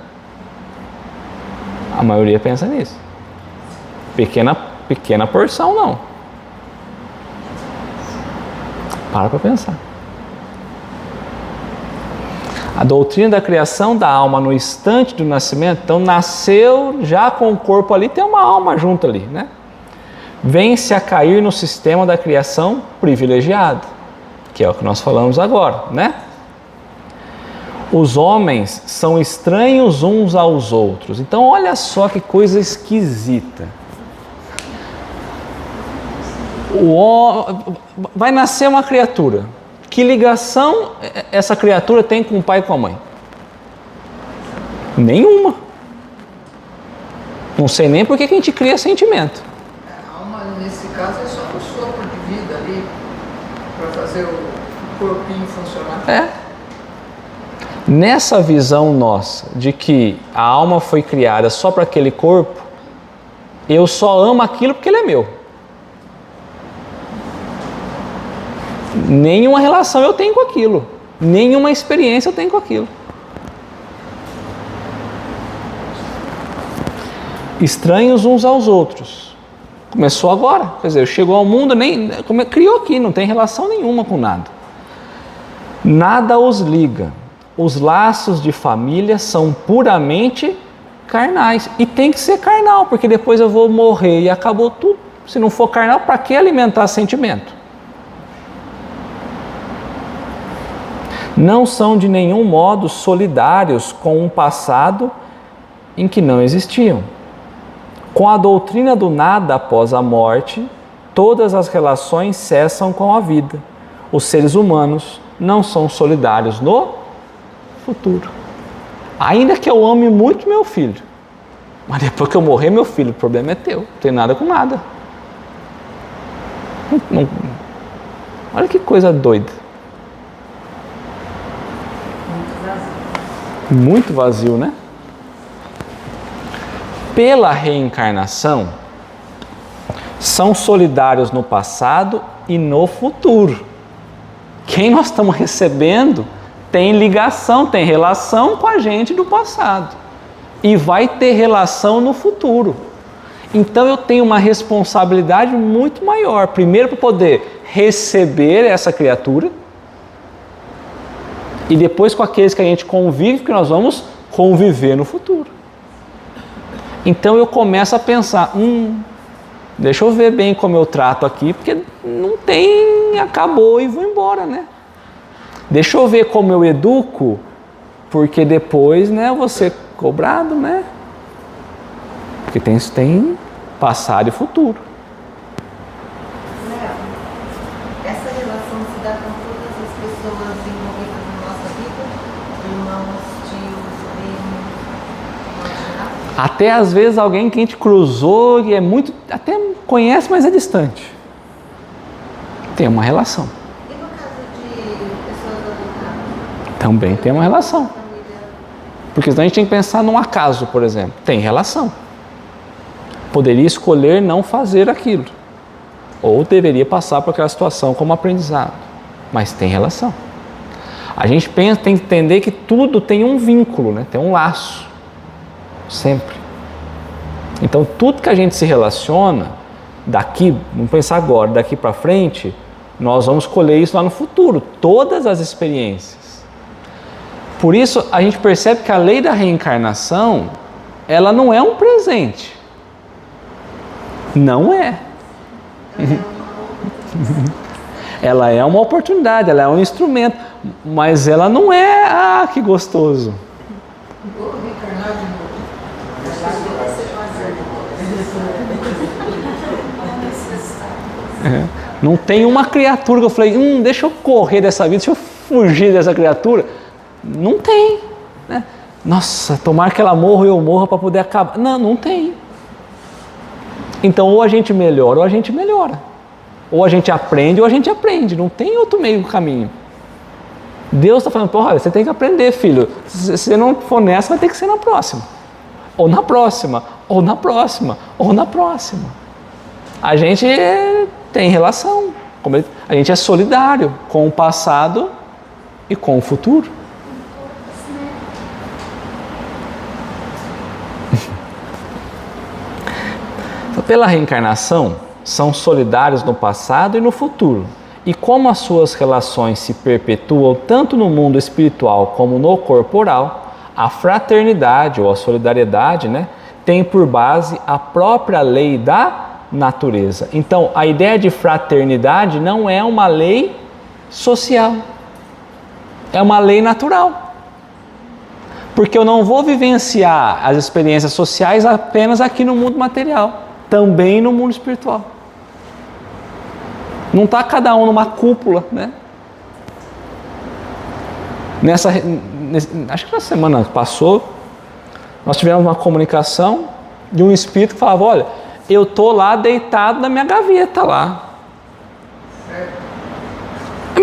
A maioria pensa nisso. Pequena porção não. Para pensar. A doutrina da criação da alma no instante do nascimento, então nasceu já com o corpo ali, tem uma alma junto ali, né? Vem-se a cair no sistema da criação privilegiada, que é o que nós falamos agora, né? Os homens são estranhos uns aos outros. Então olha só que coisa esquisita. Vai nascer uma criatura. Que ligação essa criatura tem com o pai e com a mãe? Nenhuma. Não sei nem por que a gente cria sentimento. A alma, nesse caso, é só um sopro de vida ali para fazer o corpinho funcionar. Nessa visão nossa de que a alma foi criada só para aquele corpo, eu só amo aquilo porque ele é meu. Nenhuma relação eu tenho com aquilo, nenhuma experiência eu tenho com aquilo. Estranhos uns aos outros. Começou agora, quer dizer, chegou ao mundo, criou aqui, não tem relação nenhuma com nada. Nada os liga. Os laços de família são puramente carnais. E tem que ser carnal, porque depois eu vou morrer e acabou tudo. Se não for carnal, para que alimentar sentimento? Não são de nenhum modo solidários com um passado em que não existiam. Com a doutrina do nada após a morte, todas as relações cessam com a vida. Os seres humanos não são solidários no futuro. Ainda que eu ame muito meu filho, mas depois que eu morrer, meu filho, o problema é teu, não tem nada com nada. Olha que coisa doida. Muito vazio, né? Pela reencarnação, são solidários no passado e no futuro. Quem nós estamos recebendo tem ligação, tem relação com a gente do passado e vai ter relação no futuro. Então eu tenho uma responsabilidade muito maior. Primeiro, para poder receber essa criatura, e depois com aqueles que a gente convive, que nós vamos conviver no futuro. Então eu começo a pensar, deixa eu ver bem como eu trato aqui, porque não tem, acabou e vou embora, né? Deixa eu ver como eu educo, porque depois, né, eu vou ser cobrado, né? Porque tem passado e futuro. Essa relação se dá com todas as pessoas envolvidas na nossa vida, irmãos, tios, primos, Até às vezes alguém que a gente cruzou e é muito, até conhece, mas é distante. Tem uma relação. e no caso de pessoas adotadas? Também tem uma relação. Família. Porque senão a gente tem que pensar num acaso, por exemplo. Tem relação. Poderia escolher não fazer aquilo. Ou deveria passar por aquela situação como aprendizado. Mas tem relação. A gente tem que entender que tudo tem um vínculo, né? Tem um laço. Sempre. Então tudo que a gente se relaciona, daqui, vamos pensar agora, daqui para frente, nós vamos colher isso lá no futuro. Todas as experiências. Por isso a gente percebe que a lei da reencarnação, ela não é um presente. Não é. Ela é uma oportunidade, ela é um instrumento, mas ela não é, que gostoso. Vou reencarnar de novo. Não tem uma criatura que eu falei, deixa eu correr dessa vida, deixa eu fugir dessa criatura. Não tem, né? Nossa, tomara que ela morra e eu morra para poder acabar. Não tem. Então ou a gente melhora ou a gente melhora. Ou a gente aprende ou a gente aprende. Não tem outro meio caminho. Deus está falando, olha, você tem que aprender, filho. Se você não for nessa, vai ter que ser na próxima. Ou na próxima, ou na próxima, ou na próxima. A gente tem relação. A gente é solidário com o passado e com o futuro. Pela reencarnação, são solidários no passado e no futuro. E como as suas relações se perpetuam tanto no mundo espiritual como no corporal, a fraternidade ou a solidariedade, né, tem por base a própria lei da natureza. Então, a ideia de fraternidade não é uma lei social, é uma lei natural. Porque eu não vou vivenciar as experiências sociais apenas aqui no mundo material, também no mundo espiritual. Não está cada um numa cúpula, né? Acho que na semana que passou, nós tivemos uma comunicação de um espírito que falava, olha, eu estou lá deitado na minha gaveta lá.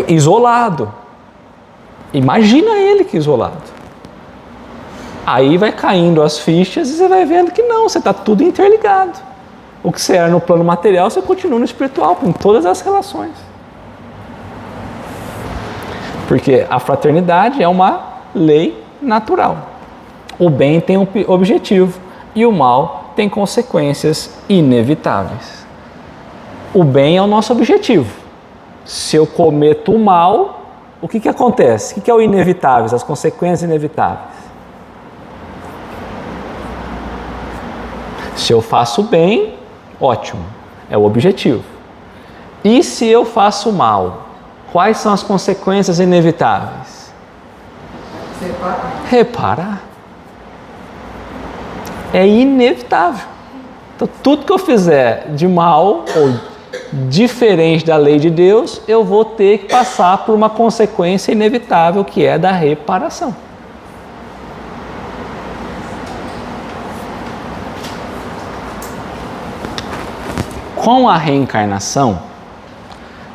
Isolado. Imagina ele que isolado. Aí vai caindo as fichas e você vai vendo que não, você está tudo interligado. O que você era no plano material, você continua no espiritual, com todas as relações. Porque a fraternidade é uma lei natural. O bem tem um objetivo e o mal tem consequências inevitáveis. O bem é o nosso objetivo. Se eu cometo o mal, o que acontece? O que é o inevitável, as consequências inevitáveis? Se eu faço bem, ótimo, é o objetivo. E se eu faço mal, quais são as consequências inevitáveis? Reparar. É inevitável. Então, tudo que eu fizer de mal ou diferente da lei de Deus, eu vou ter que passar por uma consequência inevitável, que é da reparação. Com a reencarnação,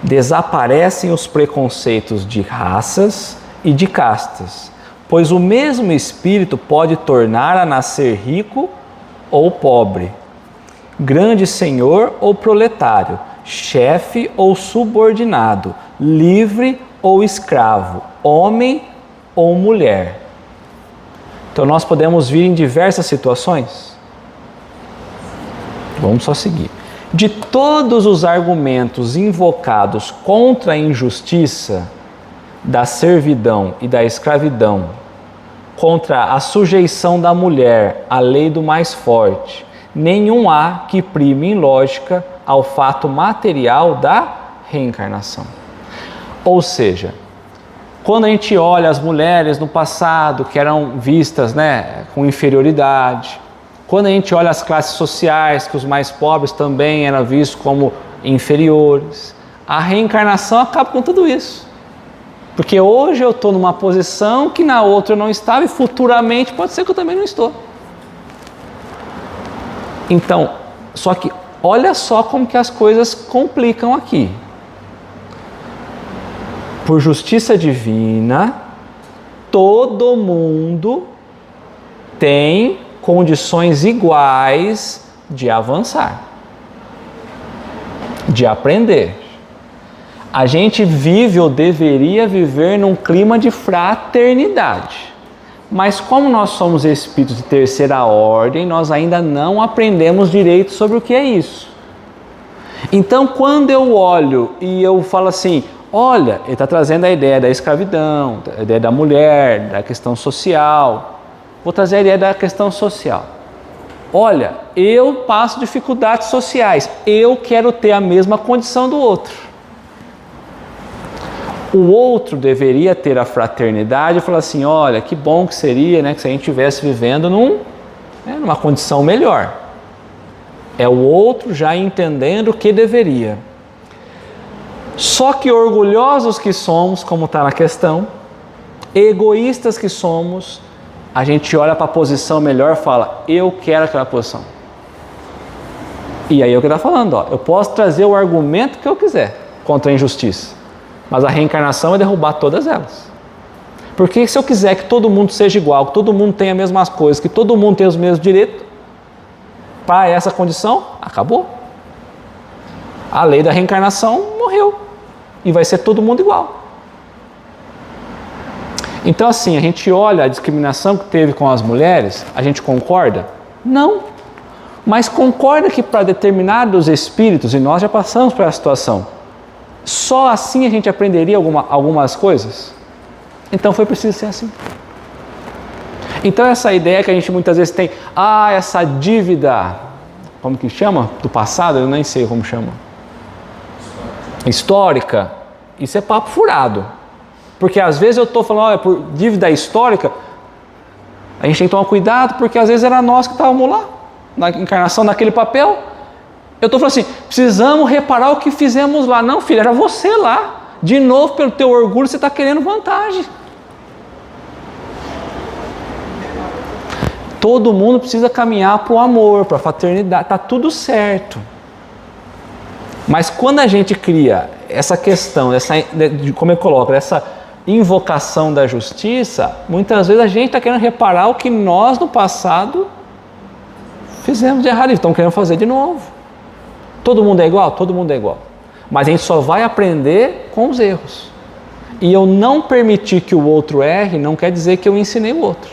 desaparecem os preconceitos de raças e de castas, pois o mesmo espírito pode tornar a nascer rico ou pobre, grande senhor ou proletário, chefe ou subordinado, livre ou escravo, homem ou mulher. Então nós podemos vir em diversas situações. Vamos só seguir. De todos os argumentos invocados contra a injustiça, da servidão e da escravidão, contra a sujeição da mulher à lei do mais forte, nenhum há que prime em lógica ao fato material da reencarnação. Ou seja, quando a gente olha as mulheres no passado que eram vistas, né, com inferioridade, quando a gente olha as classes sociais, que os mais pobres também eram vistos como inferiores, a reencarnação acaba com tudo isso. Porque hoje eu estou numa posição que na outra eu não estava e futuramente pode ser que eu também não estou. Então, só que olha só como que as coisas complicam aqui. Por justiça divina, todo mundo tem condições iguais de avançar, de aprender. A gente vive ou deveria viver num clima de fraternidade. Mas como nós somos espíritos de terceira ordem, nós ainda não aprendemos direito sobre o que é isso. Então, quando eu olho e eu falo assim, olha, ele está trazendo a ideia da escravidão, a ideia da mulher, da questão social. Vou trazer a ideia da questão social. Olha, eu passo dificuldades sociais, eu quero ter a mesma condição do outro. O outro deveria ter a fraternidade e falar assim, olha, que bom que seria, né, que se a gente estivesse vivendo numa condição melhor. É o outro já entendendo o que deveria. Só que orgulhosos que somos, como está na questão, egoístas que somos, a gente olha para a posição melhor e fala, eu quero aquela posição. E aí é o que está falando, ó, eu posso trazer o argumento que eu quiser contra a injustiça, mas a reencarnação é derrubar todas elas. Porque se eu quiser que todo mundo seja igual, que todo mundo tenha as mesmas coisas, que todo mundo tenha os mesmos direitos, para essa condição, acabou. A lei da reencarnação morreu. E vai ser todo mundo igual. Então assim, a gente olha a discriminação que teve com as mulheres, a gente concorda? Não. Mas concorda que para determinados espíritos, e nós já passamos por essa situação, só assim a gente aprenderia algumas coisas? Então foi preciso ser assim. Então essa ideia que a gente muitas vezes tem, essa dívida, como que chama? Do passado, eu nem sei como chama. Histórica, isso é papo furado. Porque às vezes eu estou falando, por dívida histórica, a gente tem que tomar cuidado, porque às vezes era nós que estávamos lá, na encarnação daquele papel. Eu estou falando assim, precisamos reparar o que fizemos lá. Não, filho, era você lá. De novo, pelo teu orgulho, você está querendo vantagem. Todo mundo precisa caminhar para o amor, para a fraternidade, está tudo certo. Mas quando a gente cria essa questão, como eu coloco, essa invocação da justiça, muitas vezes a gente está querendo reparar o que nós no passado fizemos de errado e estamos querendo fazer de novo. Todo mundo é igual? Todo mundo é igual. Mas a gente só vai aprender com os erros. E eu não permitir que o outro erre, não quer dizer que eu ensinei o outro.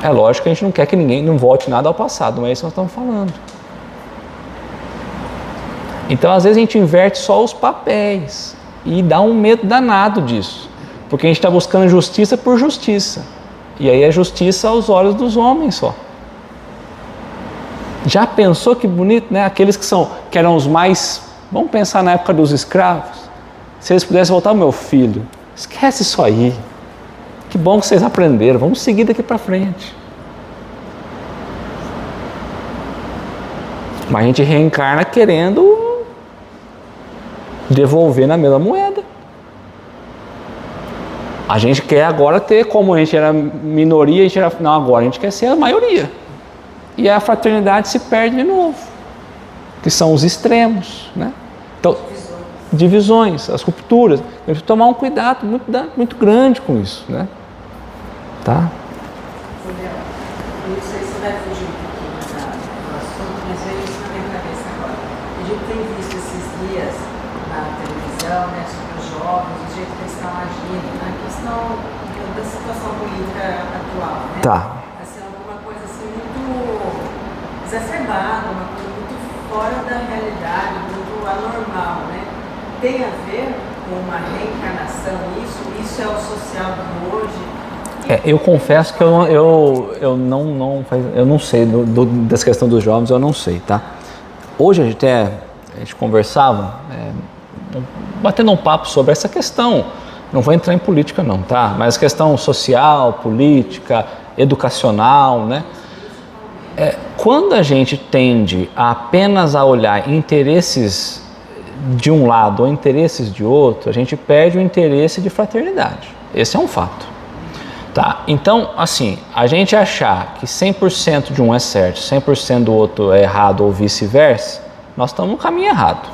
É lógico que a gente não quer que ninguém não volte nada ao passado, não é isso que nós estamos falando. Então, às vezes, a gente inverte só os papéis e dá um medo danado disso, porque a gente está buscando justiça por justiça, e aí é justiça aos olhos dos homens só. Já pensou que bonito, né? Aqueles que eram os mais, vamos pensar na época dos escravos, se eles pudessem voltar, meu filho, esquece isso aí, que bom que vocês aprenderam, vamos seguir daqui para frente. Mas a gente reencarna querendo devolver na mesma moeda. A gente quer agora ter, como a gente era minoria, agora a gente quer ser a maioria. E a fraternidade se perde de novo, que são os extremos, né? Então, divisões, as rupturas. A gente tem que tomar um cuidado muito grande com isso, né? Tá? Eu não sei se vai fugir um pouquinho do assunto, mas veio isso na minha cabeça agora. A gente tem visto esses dias na televisão, né, sobre os jovens, o jeito que eles estão agindo, na questão da situação política atual, né? Tá. Assim, alguma coisa assim muito exacerbada, uma coisa muito fora da realidade, muito anormal, né? Tem a ver com uma reencarnação, isso é o social de hoje? Eu confesso que eu não sei dessa questão dos jovens, eu não sei, tá? Hoje a gente conversava, batendo um papo sobre essa questão, não vou entrar em política não, tá? Mas questão social, política, educacional, né? Quando a gente tende apenas a olhar interesses de um lado ou interesses de outro, a gente perde o interesse de fraternidade. Esse é um fato. Tá, então, assim, a gente achar que 100% de um é certo, 100% do outro é errado ou vice-versa, nós estamos no caminho errado.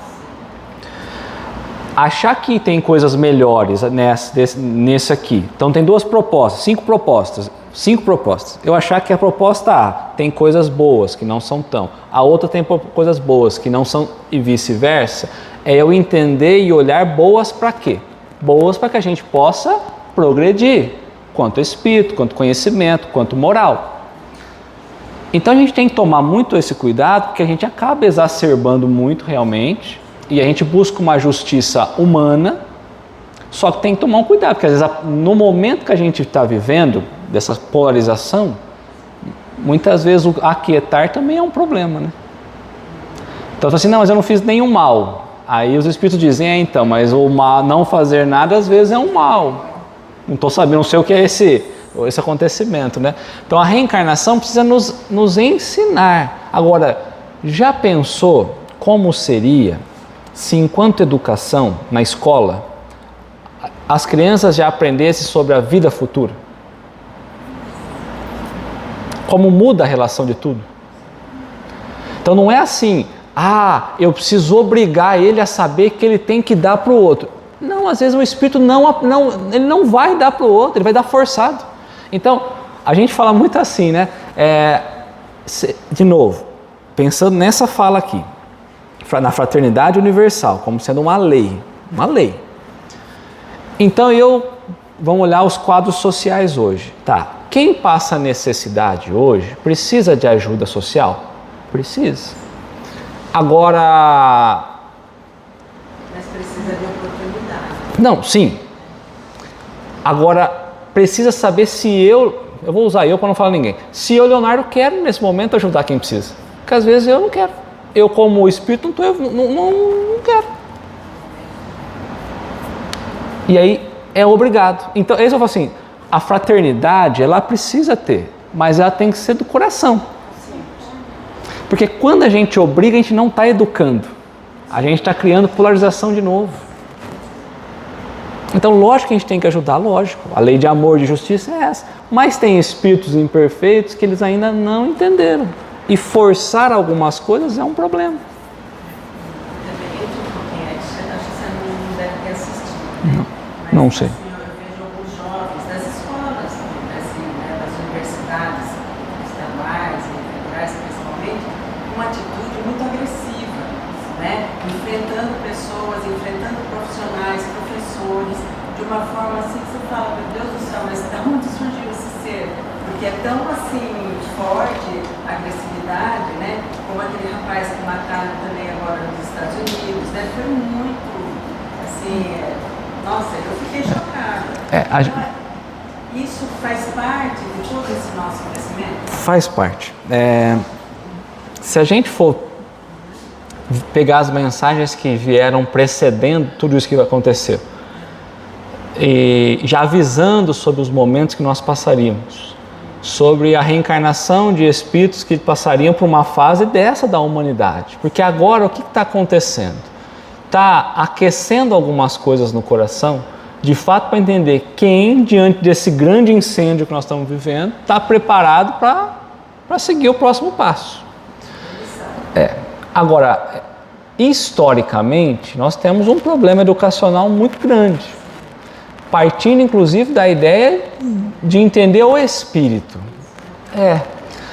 Achar que tem coisas melhores nesse aqui, então tem 5 propostas. Eu achar que a proposta A tem coisas boas que não são tão, a outra tem coisas boas que não são e vice-versa, é eu entender e olhar boas para quê? Boas para que a gente possa progredir. Quanto espírito, quanto conhecimento, quanto moral. Então a gente tem que tomar muito esse cuidado, porque a gente acaba exacerbando muito realmente, e a gente busca uma justiça humana, só que tem que tomar um cuidado, porque às vezes no momento que a gente está vivendo, dessa polarização, muitas vezes o aquietar também é um problema, né? Então assim, não, mas eu não fiz nenhum mal. Aí os espíritos dizem, então, mas o mal, não fazer nada às vezes é um mal. Não estou sabendo, não sei o que é esse acontecimento, né? Então a reencarnação precisa nos ensinar. Agora, já pensou como seria se enquanto educação, na escola, as crianças já aprendessem sobre a vida futura? Como muda a relação de tudo? Então não é assim, eu preciso obrigar ele a saber que ele tem que dar para o outro. Não, às vezes o espírito ele não vai dar para o outro, ele vai dar forçado. Então, a gente fala muito assim, né? De novo, pensando nessa fala aqui, na fraternidade universal, como sendo uma lei. Então, vamos olhar os quadros sociais hoje. Tá, quem passa necessidade hoje precisa de ajuda social? Precisa. Agora... Mas precisa de oportunidade. Não, sim. Agora, precisa saber se eu vou usar para não falar ninguém, se eu, Leonardo, quero nesse momento ajudar quem precisa. Porque às vezes eu não quero. Eu, como espírito, não quero. E aí, é obrigado. Então, eu falo assim, a fraternidade, ela precisa ter, mas ela tem que ser do coração. Porque quando a gente obriga, a gente não está educando. A gente está criando polarização de novo. Então, lógico que a gente tem que ajudar, lógico. A lei de amor e de justiça é essa. Mas tem espíritos imperfeitos que eles ainda não entenderam. E forçar algumas coisas é um problema. Não sei. Assim, eu vejo alguns jovens das escolas, das universidades estaduais e federais, principalmente, com uma atitude muito agressiva, né? Enfrentando pessoas, enfrentando profissionais, professores, de uma forma assim que você fala, meu Deus do céu, mas de onde surgiu esse ser? Porque é tão assim forte a agressividade, né? Como aquele rapaz que mataram também agora nos Estados Unidos, né? Foi muito assim. Nossa, eu fiquei chocada. Isso faz parte de todo esse nosso crescimento? Faz parte. Se a gente for pegar as mensagens que vieram precedendo tudo isso que aconteceu, e já avisando sobre os momentos que nós passaríamos, sobre a reencarnação de espíritos que passariam por uma fase dessa da humanidade. Porque agora o que está acontecendo? Está aquecendo algumas coisas no coração, de fato, para entender quem, diante desse grande incêndio que nós estamos vivendo, está preparado para seguir o próximo passo. Agora, historicamente, nós temos um problema educacional muito grande, partindo inclusive da ideia de entender o espírito.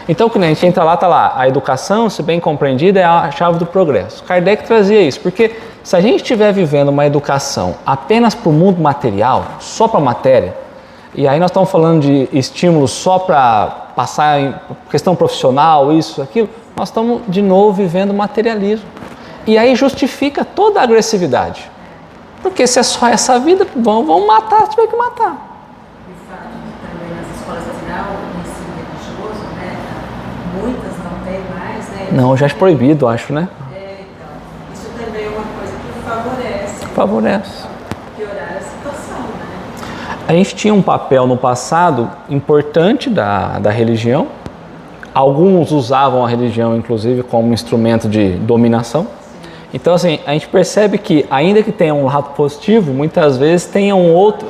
Então, quando a gente entra lá, está lá, a educação, se bem compreendida, é a chave do progresso. Kardec trazia isso, porque se a gente estiver vivendo uma educação apenas para o mundo material, só para a matéria, e aí nós estamos falando de estímulos só para passar em questão profissional, isso, aquilo, nós estamos de novo vivendo materialismo. E aí justifica toda a agressividade. Porque se é só essa vida, vão matar se tiver que matar. E o fato de também nas escolas, afinal, o ensino religioso, né? Muitas não tem mais, né? Não, já é proibido, acho, né? Então, isso também é uma coisa que favorece. Favorece. Piorar a situação, né? A gente tinha um papel no passado importante da religião. Alguns usavam a religião, inclusive, como instrumento de dominação. Então, assim, a gente percebe que, ainda que tenha um lado positivo, muitas vezes tenha um outro...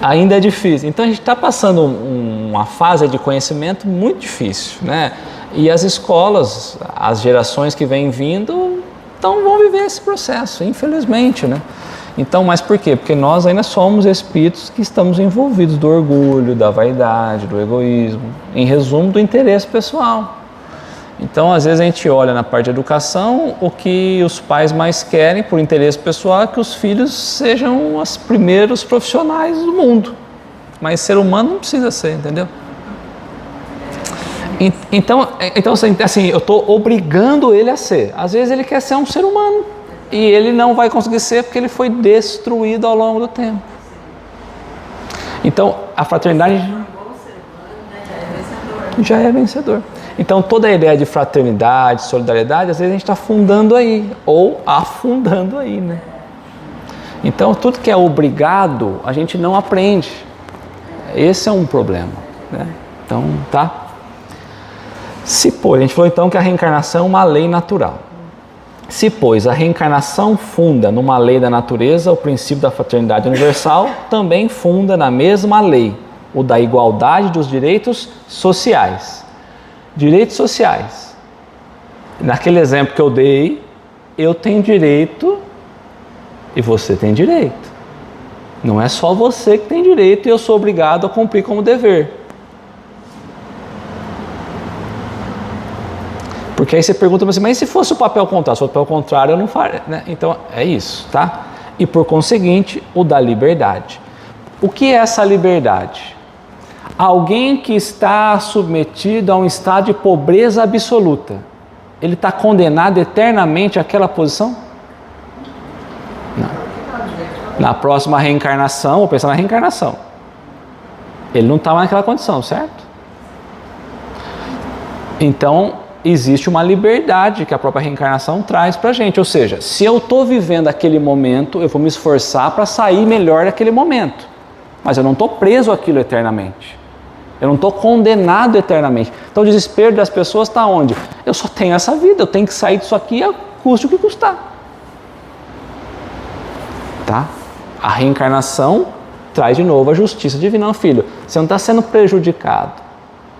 ainda é difícil. Então, a gente está passando uma fase de conhecimento muito difícil, né? E as escolas, as gerações que vêm vindo, então vão viver esse processo, infelizmente, né? Então, mas por quê? Porque nós ainda somos espíritos que estamos envolvidos do orgulho, da vaidade, do egoísmo, em resumo, do interesse pessoal. Então, às vezes a gente olha na parte de educação, o que os pais mais querem, por interesse pessoal, é que os filhos sejam os primeiros profissionais do mundo. Mas ser humano não precisa ser, entendeu? Então assim, eu estou obrigando ele a ser. Às vezes ele quer ser um ser humano e ele não vai conseguir ser porque ele foi destruído ao longo do tempo. Então, a fraternidade já é vencedor. Então, toda a ideia de fraternidade, solidariedade, às vezes a gente está fundando aí, ou afundando aí, né? Então, tudo que é obrigado, a gente não aprende. Esse é um problema, né? Então, tá? A gente falou então que a reencarnação é uma lei natural. Se, pois, a reencarnação funda numa lei da natureza, o princípio da fraternidade universal também funda na mesma lei, o da igualdade dos direitos sociais. Direitos sociais. Naquele exemplo que eu dei, eu tenho direito e você tem direito. Não é só você que tem direito e eu sou obrigado a cumprir como dever. Porque aí você pergunta assim, mas e se fosse o papel contrário? Se fosse o papel contrário, eu não faria, né? Então, é isso, tá? E por conseguinte, o da liberdade. O que é essa liberdade? Alguém que está submetido a um estado de pobreza absoluta, ele está condenado eternamente àquela posição? Não. Na próxima reencarnação, vou pensar na reencarnação, ele não está mais naquela condição, certo? Então, existe uma liberdade que a própria reencarnação traz para a gente. Ou seja, se eu estou vivendo aquele momento, eu vou me esforçar para sair melhor daquele momento. Mas eu não estou preso àquilo eternamente. Eu não estou condenado eternamente. Então o desespero das pessoas está onde? Eu só tenho essa vida, eu tenho que sair disso aqui a custe o que custar. Tá? A reencarnação traz de novo a justiça divina. Não, filho, você não está sendo prejudicado.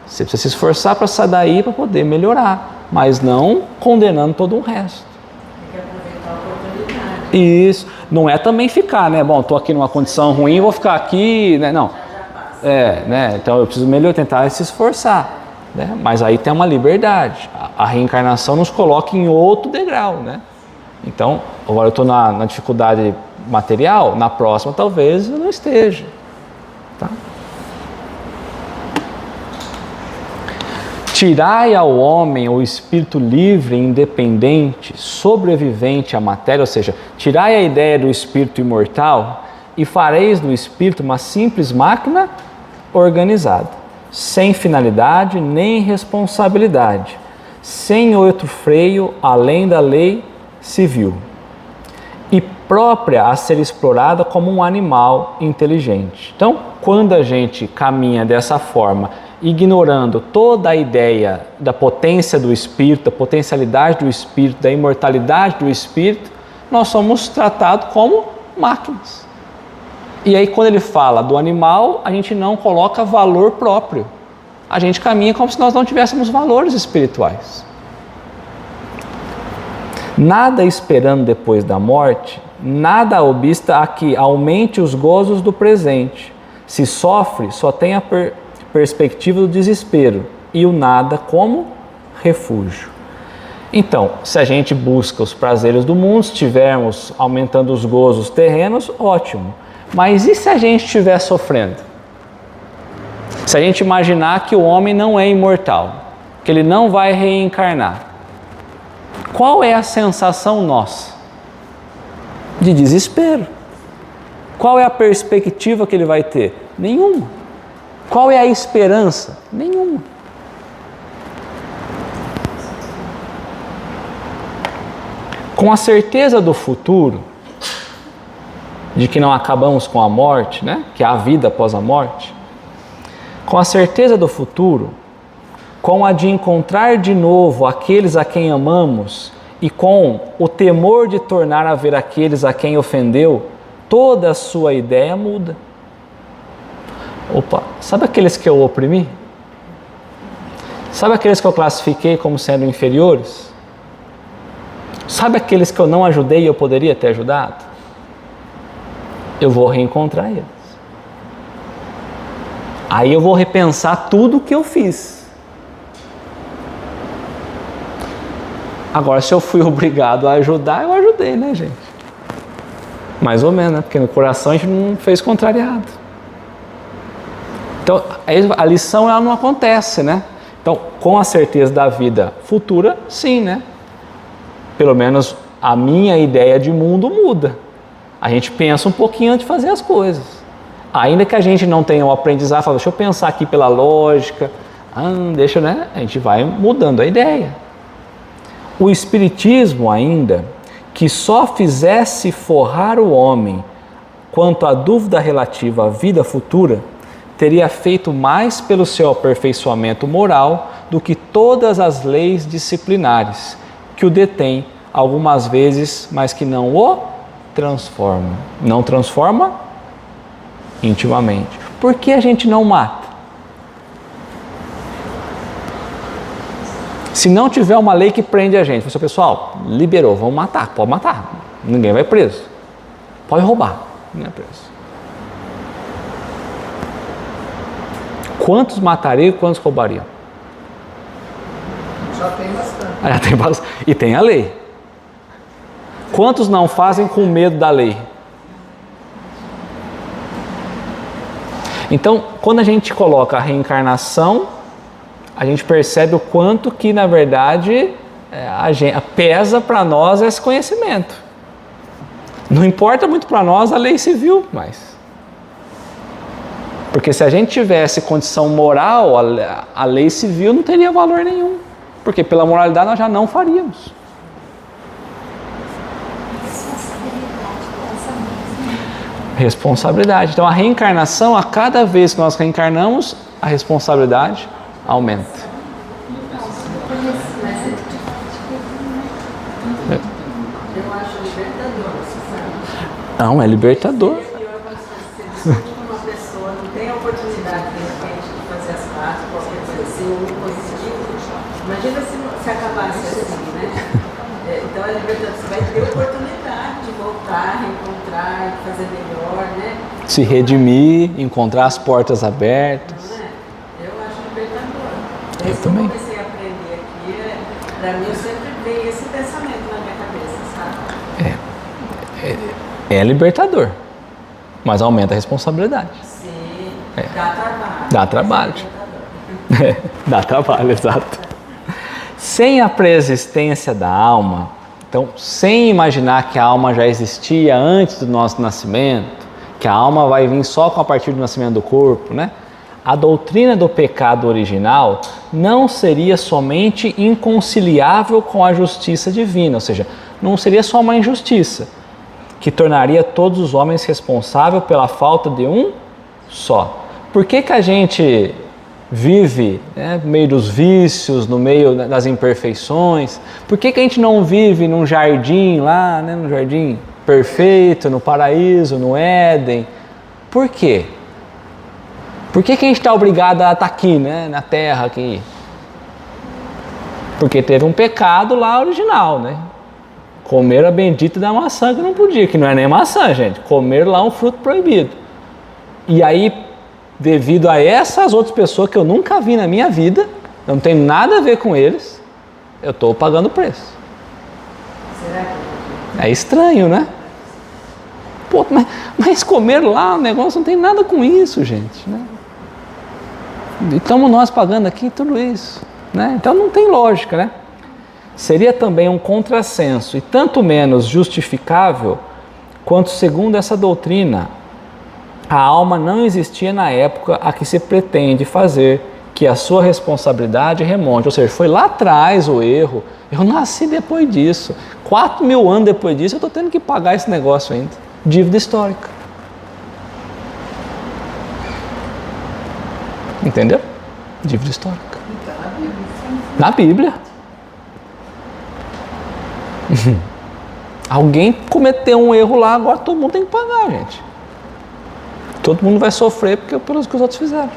Você precisa se esforçar para sair daí para poder melhorar, mas não condenando todo o resto. Tem que aproveitar a oportunidade. Isso. Não é também ficar, né? Bom, estou aqui numa condição ruim, vou ficar aqui, né? Não. Né? Então eu preciso melhor tentar se esforçar, né? Mas aí tem uma liberdade. A reencarnação nos coloca em outro degrau, né? Então, agora eu estou na dificuldade material, na próxima talvez eu não esteja, tá? Tirai ao homem o espírito livre, independente, sobrevivente à matéria, ou seja, tirai a ideia do espírito imortal e fareis do espírito uma simples máquina organizada, sem finalidade nem responsabilidade, sem outro freio além da lei civil, e própria a ser explorada como um animal inteligente. Então, quando a gente caminha dessa forma, ignorando toda a ideia da potência do espírito, da potencialidade do espírito, da imortalidade do espírito, nós somos tratados como máquinas. E aí quando ele fala do animal, a gente não coloca valor próprio. A gente caminha como se nós não tivéssemos valores espirituais. Nada esperando depois da morte, nada obsta a que aumente os gozos do presente. Se sofre, só tem a perspectiva do desespero e o nada como refúgio. Então, se a gente busca os prazeres do mundo, estivermos aumentando os gozos terrenos, ótimo. Mas e se a gente estiver sofrendo? Se a gente imaginar que o homem não é imortal, que ele não vai reencarnar, qual é a sensação nossa? De desespero. Qual é a perspectiva que ele vai ter? Nenhuma. Qual é a esperança? Nenhuma. Com a certeza do futuro, de que não acabamos com a morte, né? Que há vida após a morte, com a certeza do futuro, com a de encontrar de novo aqueles a quem amamos e com o temor de tornar a ver aqueles a quem ofendeu, toda a sua ideia muda. Opa, sabe aqueles que eu oprimi? Sabe aqueles que eu classifiquei como sendo inferiores? Sabe aqueles que eu não ajudei e eu poderia ter ajudado? Eu vou reencontrar eles. Aí eu vou repensar tudo o que eu fiz. Agora, se eu fui obrigado a ajudar, eu ajudei, né, gente? Mais ou menos, né? Porque no coração a gente não fez contrariado. Então, a lição ela não acontece, né? Então, com a certeza da vida futura, sim, né? Pelo menos a minha ideia de mundo muda. A gente pensa um pouquinho antes de fazer as coisas. Ainda que a gente não tenha o aprendizado, fala, deixa eu pensar aqui pela lógica, deixa, né? A gente vai mudando a ideia. O Espiritismo ainda, que só fizesse forrar o homem quanto à dúvida relativa à vida futura, teria feito mais pelo seu aperfeiçoamento moral do que todas as leis disciplinares, que o detêm algumas vezes, mas que não o transformam. Não transforma intimamente. Por que a gente não mata? Se não tiver uma lei que prende a gente, pessoal, liberou, vamos matar, pode matar, ninguém vai preso. Pode roubar, ninguém é preso. Quantos matariam e quantos roubariam? Já tem bastante. Já tem bastante. E tem a lei. Quantos não fazem com medo da lei? Então, quando a gente coloca a reencarnação, a gente percebe o quanto que, na verdade, pesa para nós esse conhecimento. Não importa muito para nós a lei civil, mas... Porque se a gente tivesse condição moral, a lei civil não teria valor nenhum. Porque pela moralidade nós já não faríamos. Responsabilidade. Então a reencarnação, a cada vez que nós reencarnamos, a responsabilidade aumenta. Eu acho libertador, você sabe? Não, é libertador. Uma pessoa não tem a oportunidade, de repente, de fazer as partes, qualquer coisa assim, um positivo. Imagina se acabasse assim, né? Então é libertador, você vai ter oportunidade de voltar, reencontrar, fazer melhor, né? Se redimir, encontrar as portas abertas. Não é? Eu acho libertador. Eu Desde que também. eu comecei a aprender aqui, para mim eu sempre veio esse pensamento na minha cabeça, sabe? É libertador, mas aumenta a responsabilidade. Sim, dá trabalho. Dá trabalho. É libertador. Dá trabalho, exato. Sem a preexistência da alma, então, sem imaginar que a alma já existia antes do nosso nascimento, que a alma vai vir só a partir do nascimento do corpo, né? A doutrina do pecado original não seria somente inconciliável com a justiça divina, ou seja, não seria só uma injustiça, que tornaria todos os homens responsáveis pela falta de um só. Por que a gente vive, né, no meio dos vícios, no meio das imperfeições? Por que a gente não vive num jardim lá, né, num jardim perfeito, no paraíso, no Éden? Por quê? Por que a gente está obrigado a estar aqui, né, na Terra aqui? Porque teve um pecado lá original, né? Comeram a bendita da maçã que não podia, que não é nem maçã, gente. Comeram lá um fruto proibido. E aí, devido a essas outras pessoas que eu nunca vi na minha vida, eu não tenho nada a ver com eles, eu estou pagando o preço. Será que É estranho, né? Pô, mas comer lá, o negócio não tem nada com isso, gente, né? E estamos nós pagando aqui tudo isso, né? Então não tem lógica, né? Seria também um contrassenso e tanto menos justificável quanto segundo essa doutrina, a alma não existia na época a que se pretende fazer que a sua responsabilidade remonte. Ou seja, foi lá atrás o erro, eu nasci depois disso, 4.000 anos depois disso eu estou tendo que pagar esse negócio ainda, dívida histórica. Entendeu? Dívida histórica. Na Bíblia. Alguém cometeu um erro lá, agora todo mundo tem que pagar, gente. Todo mundo vai sofrer pelos que os outros fizeram.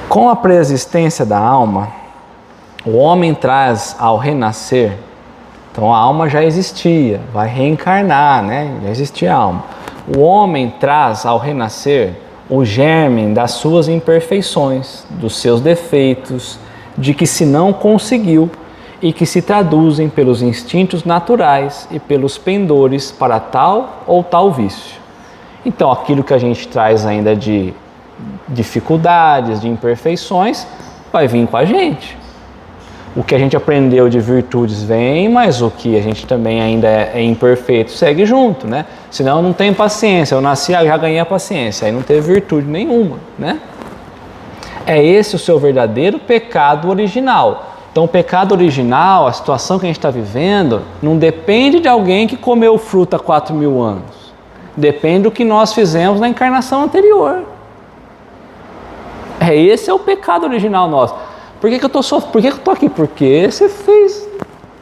Com a preexistência da alma, o homem traz ao renascer, então a alma já existia, vai reencarnar, né? Já existia a alma. O homem traz ao renascer o germe das suas imperfeições, dos seus defeitos, de que se não conseguiu e que se traduzem pelos instintos naturais e pelos pendores para tal ou tal vício. Então, aquilo que a gente traz ainda de dificuldades, de imperfeições, vai vir com a gente. O que a gente aprendeu de virtudes vem, mas o que a gente também ainda é imperfeito segue junto, né? Senão eu não tenho paciência, eu nasci, já ganhei a paciência, aí não teve virtude nenhuma, né? É esse o seu verdadeiro pecado original. Então o pecado original, a situação que a gente está vivendo, não depende de alguém que comeu fruta há 4.000 anos. Depende do que nós fizemos na encarnação anterior. Esse é o pecado original nosso. Por que eu estou aqui? Porque você fez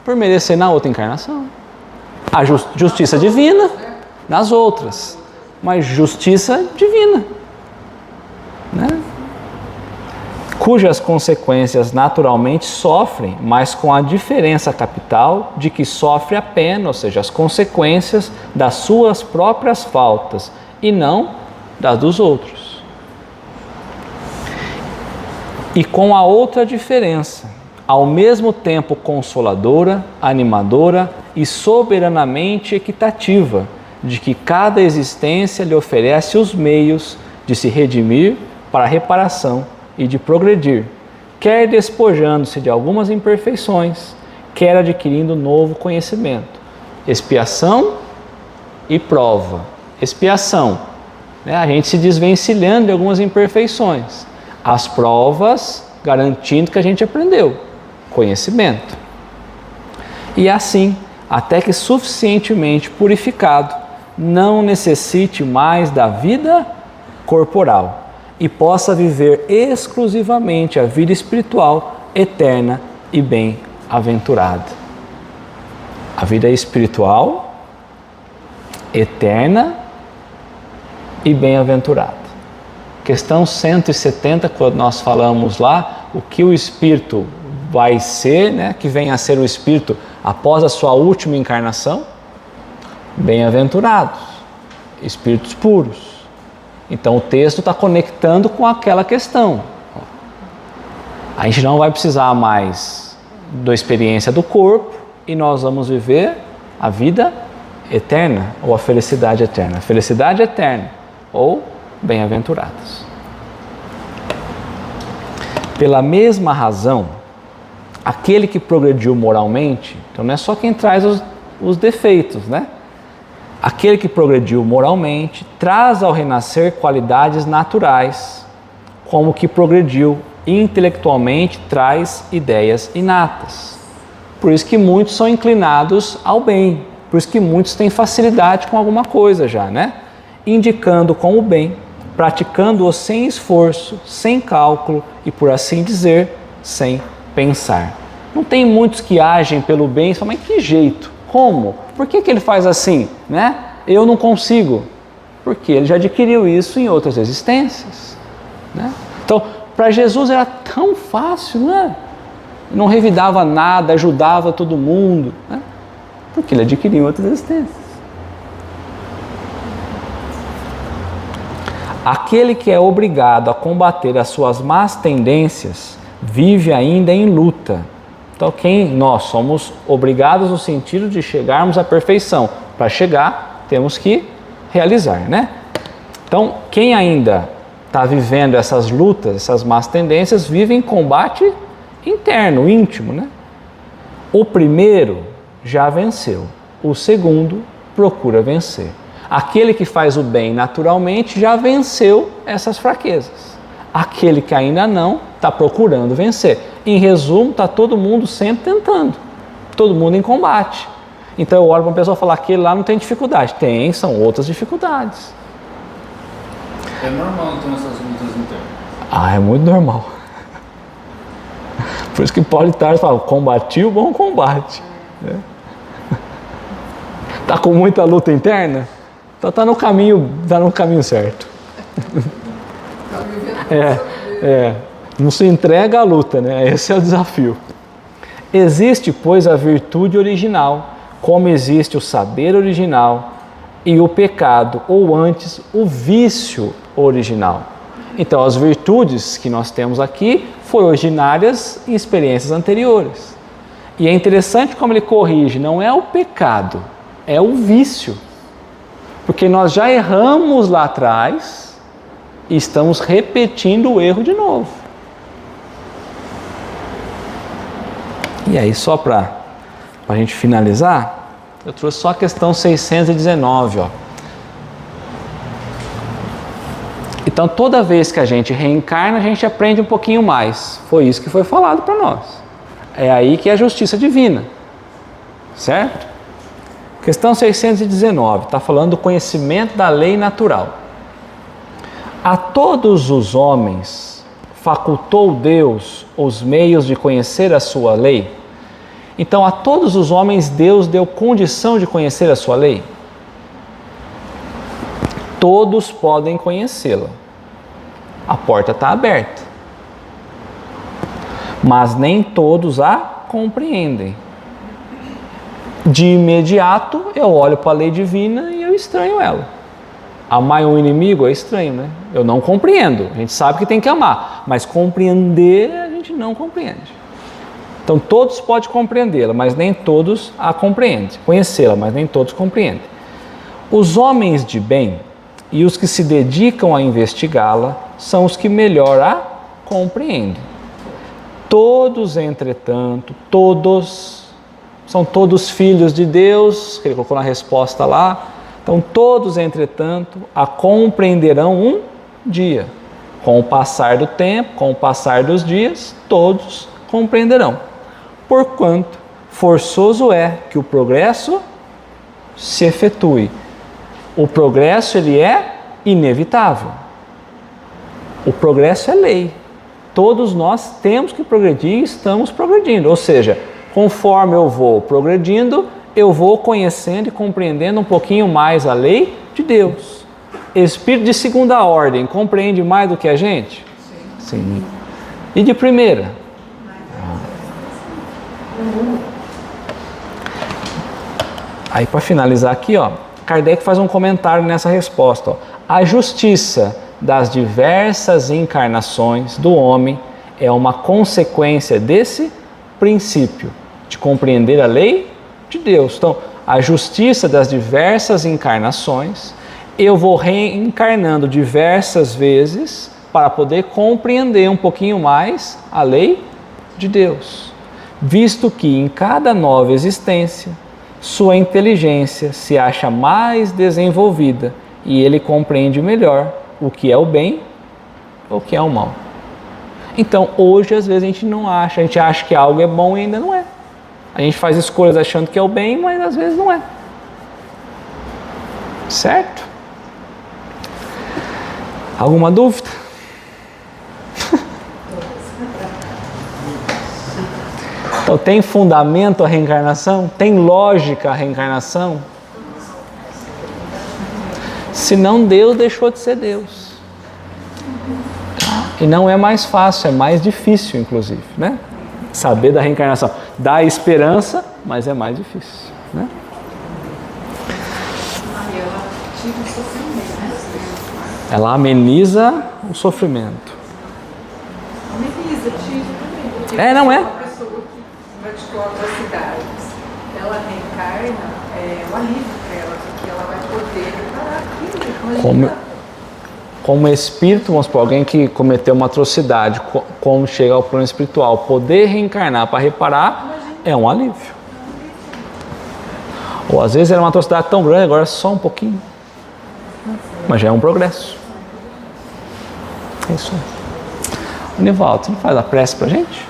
por merecer na outra encarnação. A justiça divina nas outras, mas justiça divina, né? Cujas consequências naturalmente sofrem, mas com a diferença capital de que sofre a pena, ou seja, as consequências das suas próprias faltas e não das dos outros. E com a outra diferença, ao mesmo tempo consoladora, animadora e soberanamente equitativa, de que cada existência lhe oferece os meios de se redimir para a reparação e de progredir, quer despojando-se de algumas imperfeições, quer adquirindo novo conhecimento. Expiação e prova. Expiação, né? A gente se desvencilhando de algumas imperfeições. As provas garantindo que a gente aprendeu. Conhecimento. E assim, até que suficientemente purificado, não necessite mais da vida corporal e possa viver exclusivamente a vida espiritual eterna e bem-aventurada. A vida espiritual eterna e bem-aventurada. Questão 170, quando nós falamos lá, o que o espírito vai ser, né, que vem a ser o espírito após a sua última encarnação? Bem-aventurados, espíritos puros. Então o texto está conectando com aquela questão. A gente não vai precisar mais da experiência do corpo e nós vamos viver a vida eterna ou a felicidade eterna. Felicidade eterna ou bem-aventurados. Pela mesma razão, aquele que progrediu moralmente, então não é só quem traz os defeitos, né? Aquele que progrediu moralmente traz ao renascer qualidades naturais, como o que progrediu intelectualmente traz ideias inatas. Por isso que muitos são inclinados ao bem, por isso que muitos têm facilidade com alguma coisa já, né? Indicando com o bem, praticando-o sem esforço, sem cálculo e, por assim dizer, sem pensar. Não tem muitos que agem pelo bem e falam, mas que jeito? Como? Por que ele faz assim? Né? Eu não consigo. Porque ele já adquiriu isso em outras existências. Né? Então, para Jesus era tão fácil, né? Não revidava nada, ajudava todo mundo. Né? Porque ele adquiriu em outras existências. Aquele que é obrigado a combater as suas más tendências vive ainda em luta. Então, nós somos obrigados no sentido de chegarmos à perfeição. Para chegar, temos que realizar, né? Então, quem ainda está vivendo essas lutas, essas más tendências, vive em combate interno, íntimo, né? O primeiro já venceu, o segundo procura vencer. Aquele que faz o bem naturalmente já venceu essas fraquezas. Aquele que ainda não está procurando vencer. Em resumo, está todo mundo sempre tentando, todo mundo em combate. Então eu olho para uma pessoa e falo, aquele lá não tem dificuldade. Tem, são outras dificuldades. É normal então essas lutas internas? Ah, é muito normal. Por isso que Paulo de Tarso fala, combati o bom combate. Está com muita luta interna? Então está no caminho certo. Não se entrega à luta, né? Esse é o desafio. Existe, pois, a virtude original, como existe o saber original e o pecado, ou antes, o vício original. Então, as virtudes que nós temos aqui foram originárias em experiências anteriores. E é interessante como ele corrige, não é o pecado, é o vício. Porque nós já erramos lá atrás e estamos repetindo o erro de novo. E aí, só para a gente finalizar, eu trouxe só a questão 619, ó. Então, toda vez que a gente reencarna, a gente aprende um pouquinho mais. Foi isso que foi falado para nós. É aí que é a justiça divina. Certo? Questão 619, está falando do conhecimento da lei natural. A todos os homens facultou Deus os meios de conhecer a sua lei? Então, a todos os homens Deus deu condição de conhecer a sua lei? Todos podem conhecê-la. A porta está aberta. Mas nem todos a compreendem. De imediato, eu olho para a lei divina e eu estranho ela. Amar um inimigo é estranho, né? Eu não compreendo. A gente sabe que tem que amar, mas compreender a gente não compreende. Então, todos podem compreendê-la, mas nem todos a compreendem. Conhecê-la, mas nem todos compreendem. Os homens de bem e os que se dedicam a investigá-la são os que melhor a compreendem. Todos, entretanto, são todos filhos de Deus, que ele colocou na resposta lá. Então, todos, entretanto, a compreenderão um dia. Com o passar do tempo, com o passar dos dias, todos compreenderão. Porquanto, forçoso é que o progresso se efetue. O progresso, ele é inevitável. O progresso é lei. Todos nós temos que progredir e estamos progredindo. Ou seja, conforme eu vou progredindo, eu vou conhecendo e compreendendo um pouquinho mais a lei de Deus. Espírito de segunda ordem compreende mais do que a gente? Sim. E de primeira? Aí, para finalizar aqui, ó, Kardec faz um comentário nessa resposta. Ó. A justiça das diversas encarnações do homem é uma consequência desse princípio de compreender a lei de Deus. Então, a justiça das diversas encarnações, eu vou reencarnando diversas vezes para poder compreender um pouquinho mais a lei de Deus. Visto que em cada nova existência, sua inteligência se acha mais desenvolvida e ele compreende melhor o que é o bem ou o que é o mal. Então, hoje, às vezes, a gente acha que algo é bom e ainda não é. A gente faz escolhas achando que é o bem, mas às vezes não é. Certo? Alguma dúvida? Então, tem fundamento a reencarnação? Tem lógica a reencarnação? Senão Deus deixou de ser Deus. E não é mais fácil, é mais difícil, inclusive, né? Saber da reencarnação. Dá esperança, mas é mais difícil, né? Ela ameniza o sofrimento. Ameniza, tira também. É, não é? Uma pessoa que praticou atrocidades, ela reencarna, é um alívio para ela, porque ela vai poder reparar aquilo. Como espírito, vamos supor, alguém que cometeu uma atrocidade, como chega ao plano espiritual, poder reencarnar para reparar, é um alívio. Ou às vezes era uma atrocidade tão grande, agora é só um pouquinho. Mas já é um progresso. É isso aí. Nivaldo, você não faz a prece pra gente?